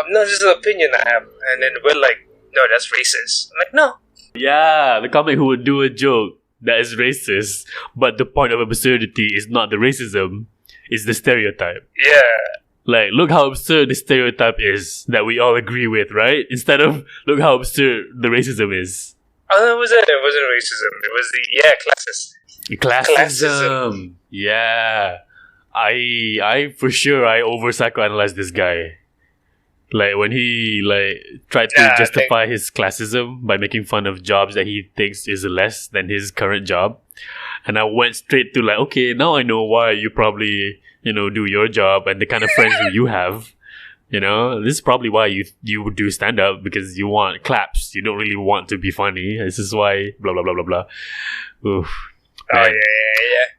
[SPEAKER 3] no, this is an opinion I have, and then we're like, no, that's racist. I'm like, no.
[SPEAKER 2] Yeah, the comic who would do a joke that is racist, but the point of absurdity is not the racism, it's the stereotype.
[SPEAKER 3] Yeah.
[SPEAKER 2] Like, look how absurd the stereotype is that we all agree with, right? Instead of, look how absurd the racism is.
[SPEAKER 3] Oh, it wasn't racism. It was the,
[SPEAKER 2] Classism. Yeah. I for sure, I over-psychoanalyzed this guy. Like, when he, tried to justify his classism by making fun of jobs that he thinks is less than his current job. And I went straight to okay, now I know why you probably, do your job and the kind of friends that you have. This is probably why you would do stand-up, because you want claps. You don't really want to be funny. This is why blah, blah, blah, blah, blah. Oof.
[SPEAKER 3] Oh, yeah.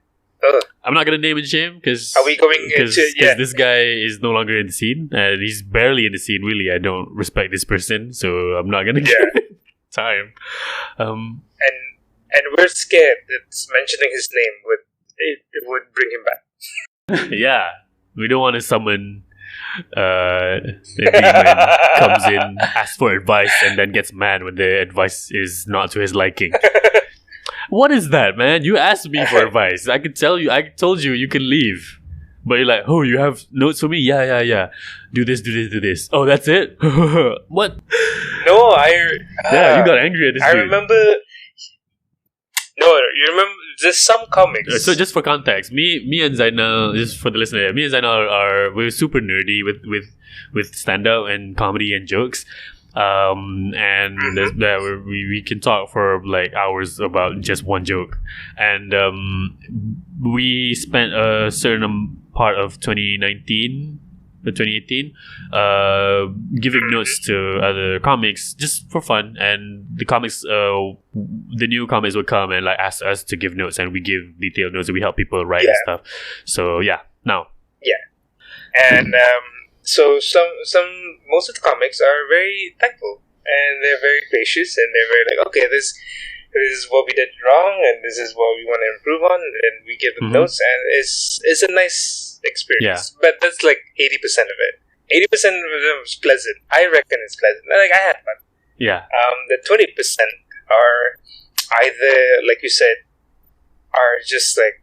[SPEAKER 2] I'm not gonna name and shame because
[SPEAKER 3] are we going
[SPEAKER 2] because this guy is no longer in the scene. He's barely in the scene. Really, I don't respect this person, so I'm not gonna give him time.
[SPEAKER 3] And we're scared that mentioning his name would bring him back.
[SPEAKER 2] Yeah, we don't want to summon a demon comes in, asks for advice, and then gets mad when the advice is not to his liking. What is that, man? You asked me for advice. I told you you can leave. But you're like, oh, you have notes for me? Yeah. Do this. Oh, that's it? What?
[SPEAKER 3] No,
[SPEAKER 2] you got angry at this dude.
[SPEAKER 3] I remember... No, you remember... There's some comics.
[SPEAKER 2] So just for context, me and Zainal, just for the listener, me and Zainal we're super nerdy with stand-up and comedy and jokes. We can talk for hours about just one joke, and we spent a certain part of 2019 2018, giving notes to other comics just for fun. And the comics, the new comics would come and like ask us to give notes, and we give detailed notes, and we help people write and stuff. So now.
[SPEAKER 3] Yeah, and so most of the comics are very thankful, and they're very gracious, and they're very like, okay, this is what we did wrong, and this is what we want to improve on, and we give them notes, and it's a nice experience. But that's like 80% of it. 80% of them is pleasant. I reckon it's pleasant. Like, I had fun.
[SPEAKER 2] Yeah.
[SPEAKER 3] The 20% are either, like you said, are just like,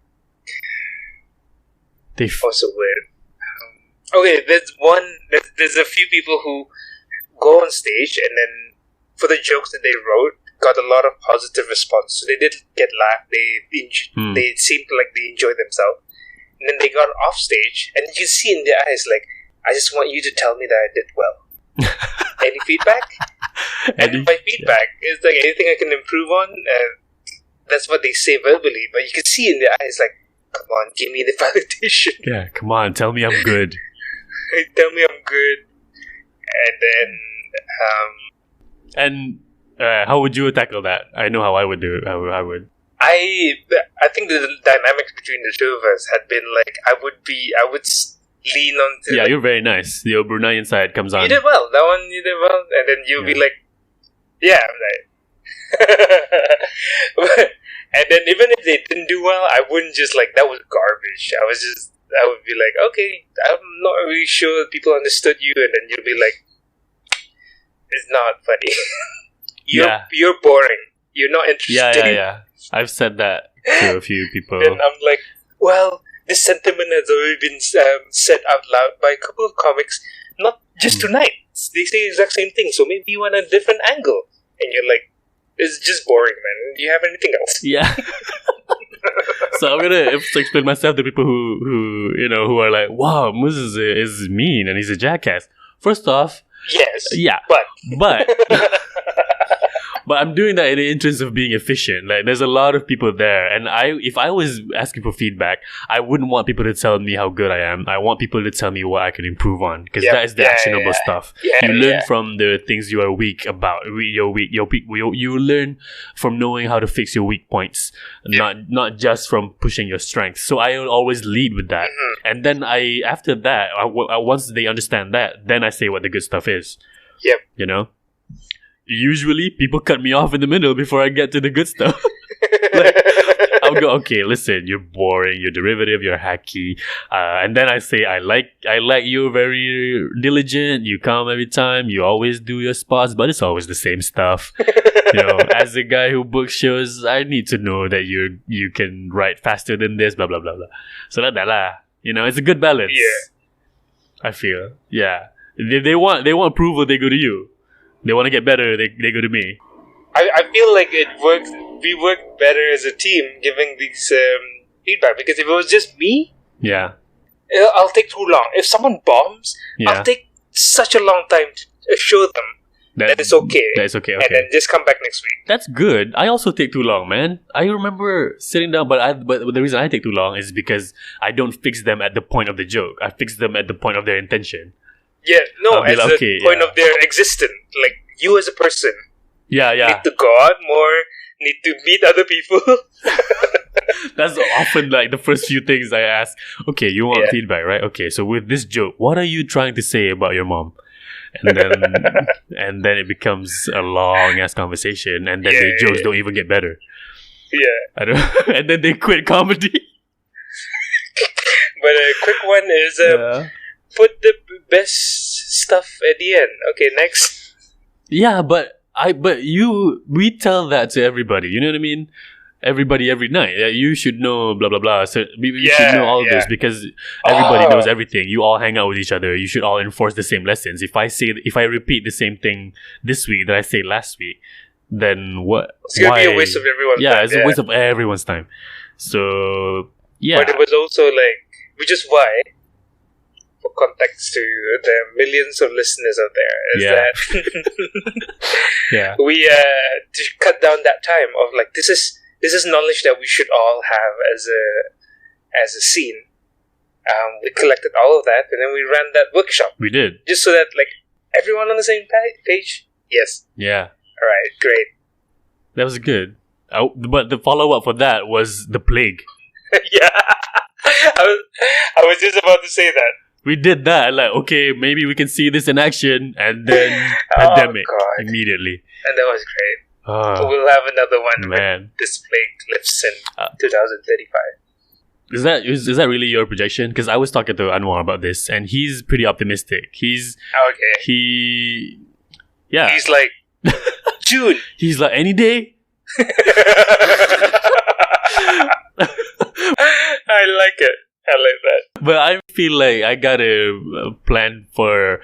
[SPEAKER 3] also weird. Okay, there's a few people who go on stage, and then for the jokes that they wrote, got a lot of positive response. So they did get laughed. They seemed like they enjoyed themselves. And then they got off stage, and you see in their eyes, like, I just want you to tell me that I did well. Any feedback? And my feedback is like, anything I can improve on. That's what they say verbally, but you can see in their eyes, like, come on, give me the validation.
[SPEAKER 2] Yeah, come on, tell me I'm good.
[SPEAKER 3] Tell me I'm good. And then,
[SPEAKER 2] how would you tackle that? I know how I would do it. I would.
[SPEAKER 3] I think the dynamics between the two of us had been like, I would lean on to.
[SPEAKER 2] Yeah, you're very nice. The Brunei side comes on.
[SPEAKER 3] You did well. That one you did well, and then you'll be like, yeah, I'm like. And then even if they didn't do well, I wouldn't just like, that was garbage. I would be like, okay, I'm not really sure people understood you, and then you'll be like, it's not funny. You're boring. You're not interesting.
[SPEAKER 2] Yeah. I've said that to a few people.
[SPEAKER 3] And I'm like, well, this sentiment has already been said out loud by a couple of comics, not just tonight. They say the exact same thing, so maybe you want a different angle. And you're like, it's just boring, man. Do you have anything else?
[SPEAKER 2] Yeah. So I'm gonna explain myself to people who are like, wow, Moses is mean and he's a jackass. First off,
[SPEAKER 3] yes.
[SPEAKER 2] Yeah. But but I'm doing that in the interest of being efficient. Like, there's a lot of people there, and if I was asking for feedback, I wouldn't want people to tell me how good I am. I want people to tell me what I can improve on, because that is the actionable stuff. You learn from the things you are weak about. You learn from knowing how to fix your weak points, not just from pushing your strengths. So I will always lead with that, and then after that, once they understand that, then I say what the good stuff is.
[SPEAKER 3] Yep.
[SPEAKER 2] You know. Usually, people cut me off in the middle before I get to the good stuff. Like, I'll go, okay, listen, you're boring, you're derivative, you're hacky, and then I say, I like you, very diligent, you come every time, you always do your spots, but it's always the same stuff. As a guy who books shows, I need to know that you can write faster than this, blah blah blah blah. So that lah, it's a good balance. Yeah, I feel. Yeah, they want approval, they go to you. They want to get better, they go to me.
[SPEAKER 3] I feel like we work better as a team giving these feedback, because if it was just me, I'll take too long. If someone bombs, I'll take such a long time to show them that it's okay. That it's okay. And then just come back next week.
[SPEAKER 2] That's good. I also take too long, man. I remember sitting down, but the reason I take too long is because I don't fix them at the point of the joke. I fix them at the point of their intention.
[SPEAKER 3] Yeah, no, at the point of their existence. Like, you as a person.
[SPEAKER 2] Yeah.
[SPEAKER 3] Need to go out more, need to meet other people.
[SPEAKER 2] That's often like the first few things I ask. Okay, you want feedback, right? Okay, so with this joke, what are you trying to say about your mom? And then it becomes a long ass conversation, and then the jokes don't even get better.
[SPEAKER 3] Yeah.
[SPEAKER 2] And then they quit comedy.
[SPEAKER 3] But a quick one is put the best stuff at the end. Okay, next.
[SPEAKER 2] Yeah, but we tell that to everybody. You know what I mean? Everybody every night. You should know blah blah blah. So you should know all of this, because everybody knows everything. You all hang out with each other. You should all enforce the same lessons. If I repeat the same thing this week that I say last week, then what?
[SPEAKER 3] It's gonna be a waste of everyone's time.
[SPEAKER 2] Yeah, it's a waste of everyone's time. So
[SPEAKER 3] but it was also like, which is why, for context to the millions of listeners out there, is that we to cut down that time of like, this is knowledge that we should all have as a scene, We collected all of that, and then we ran that workshop.
[SPEAKER 2] We did.
[SPEAKER 3] Just so that, like, everyone on the same page? Yes.
[SPEAKER 2] Yeah.
[SPEAKER 3] Alright, great.
[SPEAKER 2] That was good. But the follow-up for that was the plague.
[SPEAKER 3] Yeah. I was just about to say that.
[SPEAKER 2] We did that. Like, okay, maybe we can see this in action. And then pandemic immediately.
[SPEAKER 3] And that was great. We'll have another one when this plague lifts in 2035.
[SPEAKER 2] Is that really your projection? Because I was talking to Anwar about this, and he's pretty optimistic. He's
[SPEAKER 3] He's like June.
[SPEAKER 2] He's like any day.
[SPEAKER 3] I like it. I like that.
[SPEAKER 2] But I feel like I got a plan for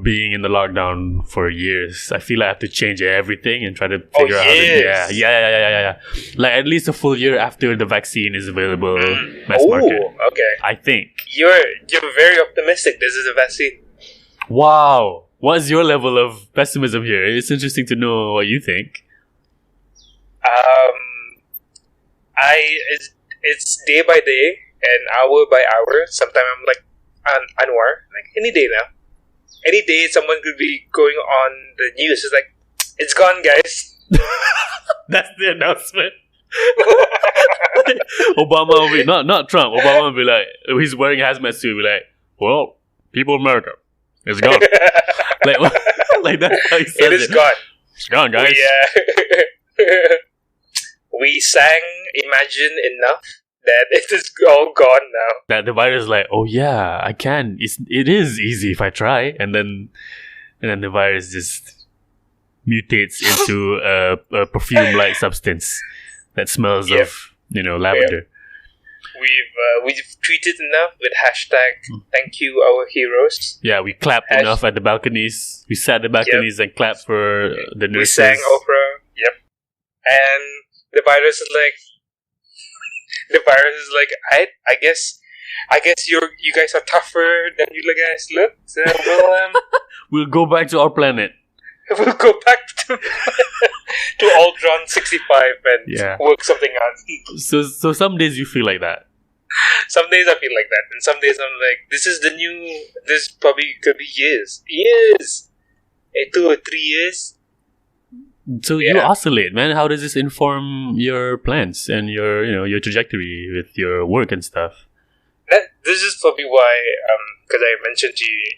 [SPEAKER 2] being in the lockdown for years. I feel like I have to change everything and try to figure out how to... Yeah. Like at least a full year after the vaccine is available mass market.
[SPEAKER 3] Okay.
[SPEAKER 2] I think.
[SPEAKER 3] You're very optimistic. This is a vaccine.
[SPEAKER 2] Wow. What's your level of pessimism here? It's interesting to know what you think.
[SPEAKER 3] It's day by day and hour by hour. Sometimes I'm like Anwar, like any day now. Any day someone could be going on the news. It's like, it's gone, guys.
[SPEAKER 2] That's the announcement. Obama will be not Trump. Obama will be like, he's wearing a hazmat suit. Be like, well, people of America, it's gone. like that's how he says it.
[SPEAKER 3] It is gone.
[SPEAKER 2] It's gone, guys.
[SPEAKER 3] We sang Imagine enough that it is all gone now.
[SPEAKER 2] That the virus is like, oh yeah, I can. It is easy if I try, and then the virus just mutates into a perfume-like substance that smells of lavender.
[SPEAKER 3] We've tweeted enough with hashtag thank you our heroes.
[SPEAKER 2] Yeah, we clapped enough at the balconies. We sat at the balconies and clapped for the nurses.
[SPEAKER 3] We sang Oprah. Yep. And the virus is like, I guess you guys are tougher than you guys look. So
[SPEAKER 2] we'll go back to our planet.
[SPEAKER 3] We'll go back to Aldron 65 and work something out.
[SPEAKER 2] So some days you feel like that.
[SPEAKER 3] Some days I feel like that, and some days I'm like, this probably could be years, 2 or 3 years.
[SPEAKER 2] So you oscillate, man. How does this inform your plans and your trajectory with your work and stuff?
[SPEAKER 3] This is probably why, because I mentioned to you,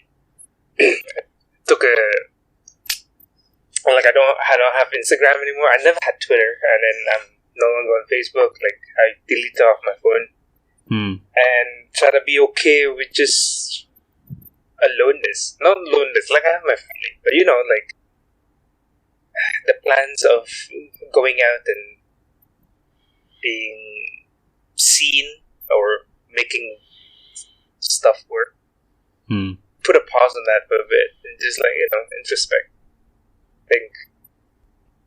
[SPEAKER 3] I don't have Instagram anymore. I never had Twitter, and then I'm no longer on Facebook. Like, I deleted off my phone and try to be okay with just aloneness. Not aloneness, like I have my family, but like the plans of going out and being seen or making stuff work. Put a pause on that for a bit and just introspect. Think.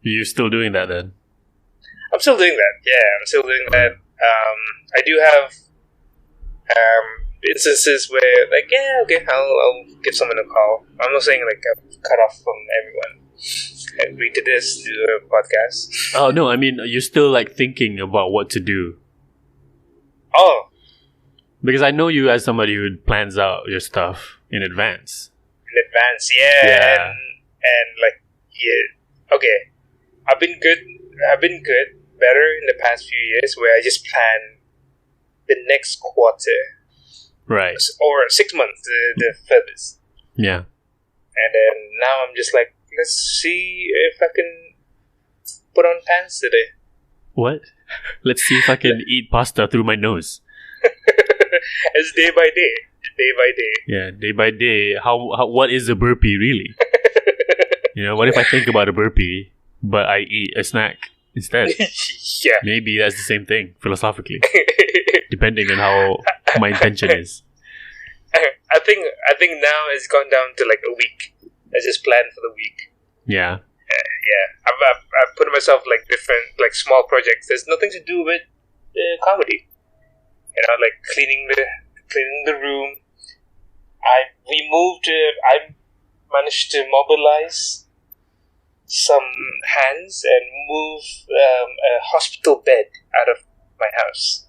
[SPEAKER 2] You're still doing that then?
[SPEAKER 3] I'm still doing that. Yeah, I'm still doing that. I do have instances where I'll give someone a call. I'm not saying I've cut off from everyone. Agree to this, do a podcast.
[SPEAKER 2] Oh no, I mean you're still thinking about what to do.
[SPEAKER 3] Oh,
[SPEAKER 2] because I know you as somebody who plans out your stuff in advance.
[SPEAKER 3] Yeah. Okay. I've been good, better in the past few years where I just plan the next quarter.
[SPEAKER 2] Right.
[SPEAKER 3] Or 6 months, the furthest.
[SPEAKER 2] Yeah.
[SPEAKER 3] And then now I'm just like, let's see if I can put on pants today.
[SPEAKER 2] What? Let's see if I can eat pasta through my nose.
[SPEAKER 3] It's day by day.
[SPEAKER 2] Yeah, day by day. How what is a burpee really? What if I think about a burpee, but I eat a snack instead?
[SPEAKER 3] Yeah.
[SPEAKER 2] Maybe that's the same thing, philosophically. Depending on how my intention is.
[SPEAKER 3] I think now it's gone down to a week. I just planned for the week.
[SPEAKER 2] Yeah.
[SPEAKER 3] I've put myself different small projects. There's nothing to do with comedy. Cleaning the room. I managed to mobilize some hands and move a hospital bed out of my house.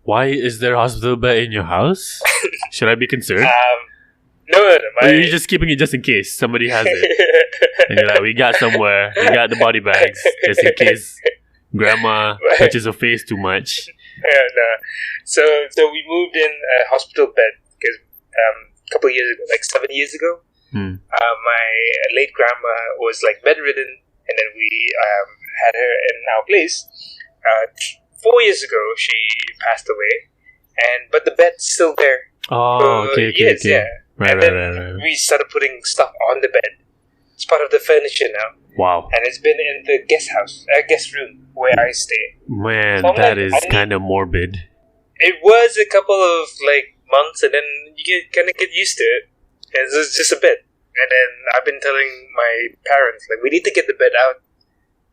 [SPEAKER 2] Why is there a hospital bed in your house? Should I be concerned?
[SPEAKER 3] No.
[SPEAKER 2] Or you're just keeping it just in case somebody has it. And you're like, we got somewhere. We got the body bags just in case grandma touches her face too much.
[SPEAKER 3] No. So we moved in a hospital bed because a couple of years ago, like 7 years ago, my late grandma was like bedridden, and then we had her in our place. 4 years ago, she passed away, but the bed's still there.
[SPEAKER 2] Oh, okay.
[SPEAKER 3] Yeah.
[SPEAKER 2] Right.
[SPEAKER 3] We started putting stuff on the bed. It's part of the furniture now.
[SPEAKER 2] Wow.
[SPEAKER 3] And it's been in the guest room where I stay.
[SPEAKER 2] Man,
[SPEAKER 3] so
[SPEAKER 2] that is kind of morbid.
[SPEAKER 3] It was a couple of like months, and then you kind of get used to it. And it's just a bed. And then I've been telling my parents, like, we need to get the bed out,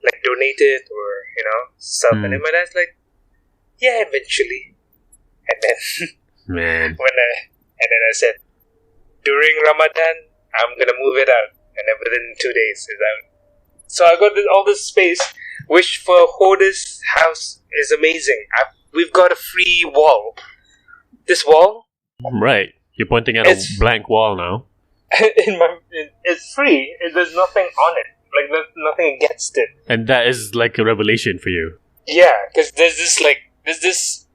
[SPEAKER 3] like donate it or stuff. And then my dad's like, yeah, eventually. And then
[SPEAKER 2] Man.
[SPEAKER 3] and then I said, during Ramadan, I'm gonna move it out, and then within 2 days it's out. So I got all this space, which for a hoarder's house is amazing. We've got a free wall. This wall,
[SPEAKER 2] right? You're pointing at a blank wall now.
[SPEAKER 3] It's free. There's nothing on it. Like there's nothing against it.
[SPEAKER 2] And that is like a revelation for you.
[SPEAKER 3] Yeah, because there's this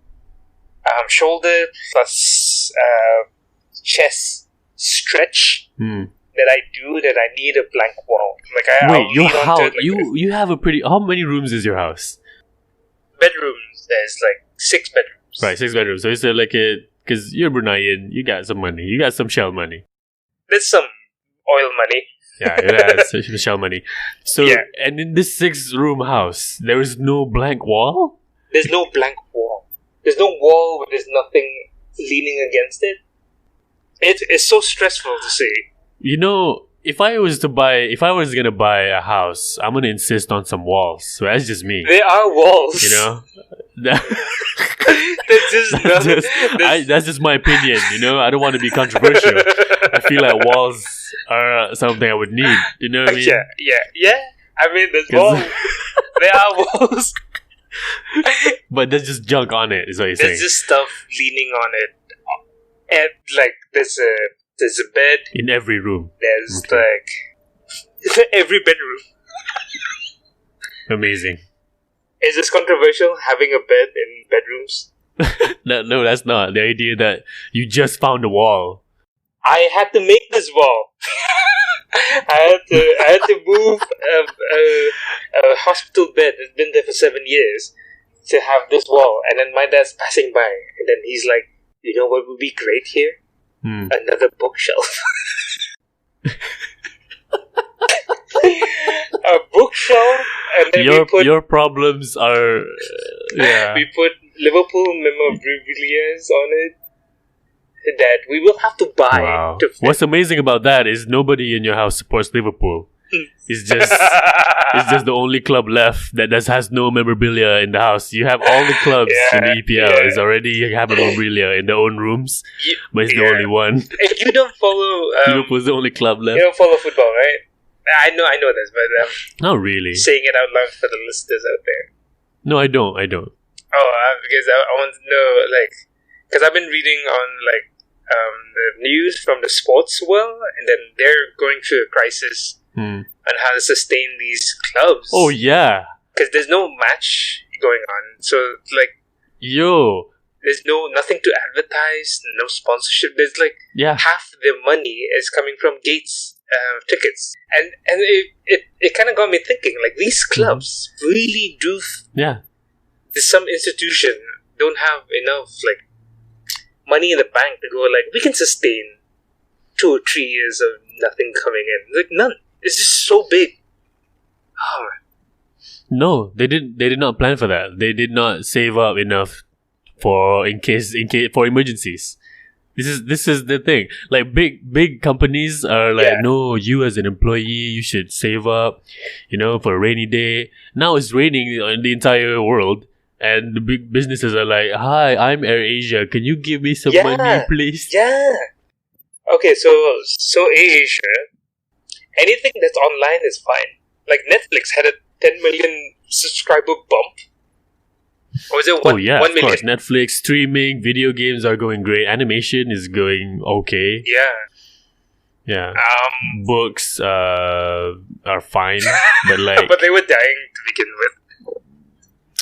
[SPEAKER 3] shoulder plus chest stretch that I need a blank wall. Like
[SPEAKER 2] wait, your house? You have a pretty. How many rooms is your house?
[SPEAKER 3] Bedrooms. There's like 6 bedrooms.
[SPEAKER 2] Right, 6 bedrooms. So it's like because you're Bruneian, you got some money, you got some shell money.
[SPEAKER 3] There's some oil money.
[SPEAKER 2] Yeah, some shell money. So and in this 6-room house, there is no blank wall.
[SPEAKER 3] There's no blank wall. There's no wall where there's nothing leaning against it. It's so stressful to see.
[SPEAKER 2] If I was gonna buy a house, I'm gonna insist on some walls. So that's just me.
[SPEAKER 3] There are walls.
[SPEAKER 2] That's just my opinion. I don't want to be controversial. I feel like walls are something I would need. You know what I mean?
[SPEAKER 3] Yeah. I mean, there's walls. There are walls.
[SPEAKER 2] But there's just junk on it, is what you're saying.
[SPEAKER 3] There's just stuff leaning on it. And like there's a bed
[SPEAKER 2] in every room.
[SPEAKER 3] There's like every bedroom.
[SPEAKER 2] Amazing.
[SPEAKER 3] Is this controversial, having a bed in bedrooms?
[SPEAKER 2] No, that's not. The idea that you just found a wall.
[SPEAKER 3] I had to make this wall. I had to move a hospital bed that's been there for 7 years to have this wall. And then my dad's passing by, and then he's like, you know what would be great here? Another bookshelf. A bookshelf, and then
[SPEAKER 2] your problems are
[SPEAKER 3] we put Liverpool memorabilia on it that we will have to buy.
[SPEAKER 2] Wow. What's amazing about that is nobody in your house supports Liverpool. It's just the only club left that has no memorabilia in the house. You have all the clubs in the EPL is already have memorabilia in their own rooms, but it's the only one.
[SPEAKER 3] If you don't follow,
[SPEAKER 2] Liverpool's the only club left.
[SPEAKER 3] You don't follow football, right? I know this, but
[SPEAKER 2] not really.
[SPEAKER 3] Saying it out loud for the listeners out there.
[SPEAKER 2] No, I don't.
[SPEAKER 3] Oh, because I want to know, because I've been reading on the news from the sports world, and then they're going through a crisis on how to sustain these clubs.
[SPEAKER 2] Oh yeah,
[SPEAKER 3] because there's no match going on, so there's nothing to advertise, no sponsorship. There's half the money is coming from gates. Tickets, and it kind of got me thinking, these clubs really do some institution don't have enough money in the bank to go we can sustain 2 or 3 years of nothing coming in. None. It's just so big. Oh.
[SPEAKER 2] No, they did not plan for that. They did not save up enough for emergencies. This is the thing. Big companies are no, you as an employee, you should save up, for a rainy day. Now it's raining in the entire world, and the big businesses are like, "Hi, I'm AirAsia. Can you give me some money, please?"
[SPEAKER 3] Yeah. Okay, so AirAsia, anything that's online is fine. Netflix had a 10 million subscriber bump Or is it
[SPEAKER 2] Oh yeah,
[SPEAKER 3] 1
[SPEAKER 2] of
[SPEAKER 3] million?
[SPEAKER 2] course. Netflix, streaming, video games are going great. Animation is going okay.
[SPEAKER 3] Yeah.
[SPEAKER 2] Yeah. Books are fine, but like,
[SPEAKER 3] but they were dying to begin with.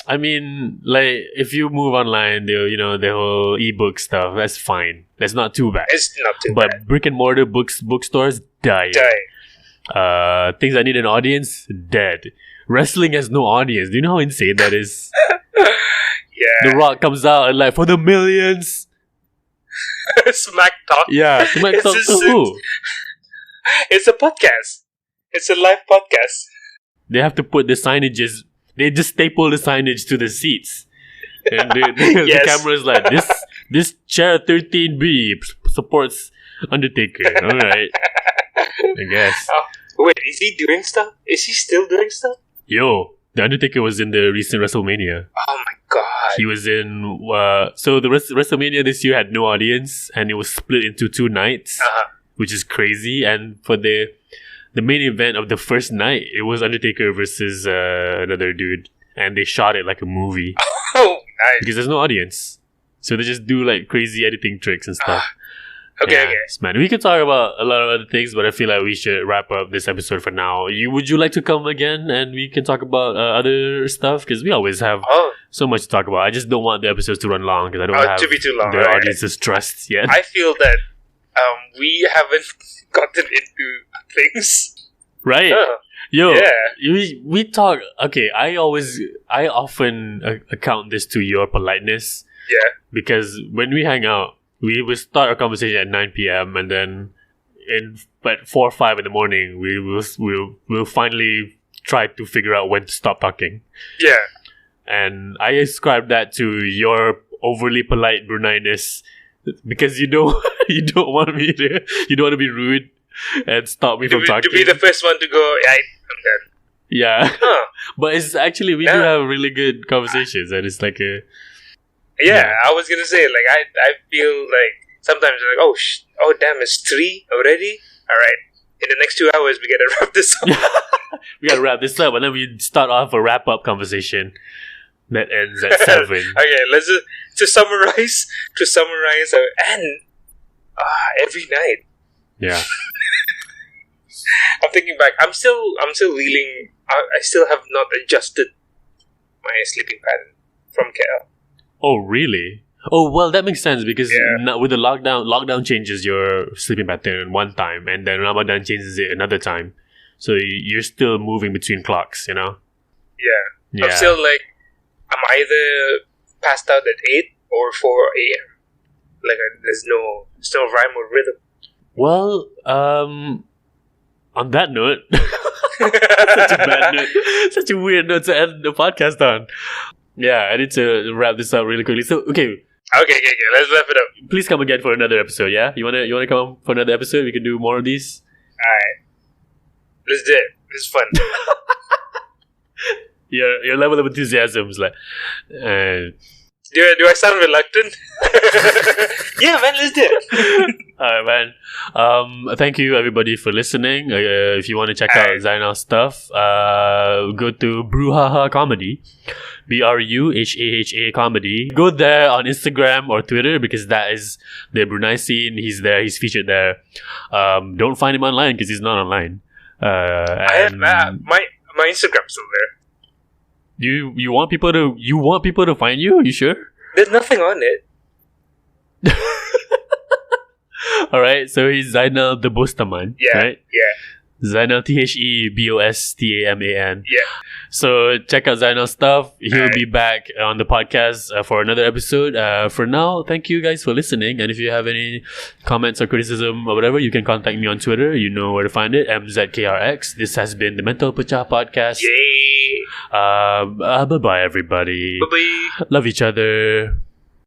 [SPEAKER 2] I mean, like, if you move online, the whole ebook stuff, that's fine. That's not too bad.
[SPEAKER 3] It's not too
[SPEAKER 2] But
[SPEAKER 3] bad.
[SPEAKER 2] brick and mortar bookstores, dying. Things that need an audience, dead. Wrestling has no audience. Do you know how insane that is?
[SPEAKER 3] Yeah.
[SPEAKER 2] The Rock comes out and like, for the millions.
[SPEAKER 3] Smack talk.
[SPEAKER 2] Yeah, Smack
[SPEAKER 3] It's
[SPEAKER 2] talk
[SPEAKER 3] just-
[SPEAKER 2] to who?
[SPEAKER 3] It's a podcast. It's a live podcast.
[SPEAKER 2] They have to put the signages. They just staple the signage to the seats, and the
[SPEAKER 3] Yes.
[SPEAKER 2] camera is like, this chair 13B supports Undertaker. All right, I guess.
[SPEAKER 3] Wait, is he doing stuff? Is he still doing stuff?
[SPEAKER 2] Yo, the Undertaker was in the recent WrestleMania.
[SPEAKER 3] Oh my god.
[SPEAKER 2] He was in. So the WrestleMania this year had no audience, and it was split into 2 nights, which is crazy. And for the main event of the first night, it was Undertaker versus another dude, and they shot it like a movie
[SPEAKER 3] Oh, nice.
[SPEAKER 2] because there's no audience. So they just do like crazy editing tricks and stuff.
[SPEAKER 3] Okay,
[SPEAKER 2] Yes, man. We can talk about a lot of other things, but I feel like we should wrap up this episode for now. Would you like to come again and we can talk about other stuff? Because we always have so much to talk about. I just don't want the episodes to run long because I don't have
[SPEAKER 3] to be too long,
[SPEAKER 2] the
[SPEAKER 3] right.
[SPEAKER 2] audience's trust yet.
[SPEAKER 3] I feel that we haven't gotten into things.
[SPEAKER 2] Right?
[SPEAKER 3] Oh,
[SPEAKER 2] Yo,
[SPEAKER 3] yeah.
[SPEAKER 2] we talk. Okay, I often account this to your politeness.
[SPEAKER 3] Yeah.
[SPEAKER 2] Because when we hang out, we will start our conversation at 9 p.m. and then at 4 or 5 in the morning, we'll finally try to figure out when to stop talking.
[SPEAKER 3] Yeah.
[SPEAKER 2] And I ascribe that to your overly polite Brunei-ness because you don't want to be rude and stop me from talking.
[SPEAKER 3] To be the first one to go, yeah, I'm done.
[SPEAKER 2] Yeah.
[SPEAKER 3] Huh.
[SPEAKER 2] But it's actually, we do have really good conversations and it's like a...
[SPEAKER 3] Yeah, I was gonna say, like, I feel like sometimes like, oh damn, it's 3 already? Alright. In the next 2 hours, we gotta wrap this up.
[SPEAKER 2] We gotta wrap this up and then we start off a wrap-up conversation that ends at 7.
[SPEAKER 3] Okay, let's just, to summarize, and every night.
[SPEAKER 2] Yeah.
[SPEAKER 3] I'm thinking back. I'm still reeling. I still have not adjusted my sleeping pattern from KL.
[SPEAKER 2] Oh, really? Oh, well, that makes sense because
[SPEAKER 3] Yeah.
[SPEAKER 2] with the lockdown changes your sleeping pattern one time and then Ramadan changes it another time. So you're still moving between clocks, you know?
[SPEAKER 3] Yeah.
[SPEAKER 2] Yeah.
[SPEAKER 3] I'm still like, I'm either passed out at 8 or 4 a.m. Like, there's no rhyme or rhythm.
[SPEAKER 2] Well, on that note, such a bad note, such a weird note to end the podcast on. Yeah, I need to wrap this up really quickly. So, okay,
[SPEAKER 3] Okay, let's wrap it up.
[SPEAKER 2] please come again for another episode. Yeah, you wanna come for another episode? We can do more of these.
[SPEAKER 3] Alright. Let's do it. It's fun.
[SPEAKER 2] Your level of enthusiasm is like,
[SPEAKER 3] Do I sound reluctant? Yeah, man, let's do it.
[SPEAKER 2] alright, man. Thank you everybody for listening. If you want to check out Zainal's stuff, go to Bruhaha Comedy, BRUHAHA Comedy. Go there on Instagram or Twitter because that is the Brunei scene. He's there. He's featured there. Don't find him online because he's not online.
[SPEAKER 3] I have, my Instagram's still there.
[SPEAKER 2] You want people to find you? You sure?
[SPEAKER 3] There's nothing on it.
[SPEAKER 2] All right. So he's Zainal Bostaman.
[SPEAKER 3] Yeah.
[SPEAKER 2] Right.
[SPEAKER 3] Yeah.
[SPEAKER 2] Zainal THEBOSTAMAN.
[SPEAKER 3] Yeah.
[SPEAKER 2] So check out Zainal's stuff. He'll be back on the podcast for another episode. For now, thank you guys for listening. And if you have any comments or criticism or whatever, you can contact me on Twitter. You know where to find it. MZKRX. This has been the Mentol Pecah podcast.
[SPEAKER 3] Yay.
[SPEAKER 2] Bye bye everybody.
[SPEAKER 3] Bye-bye.
[SPEAKER 2] Love each other.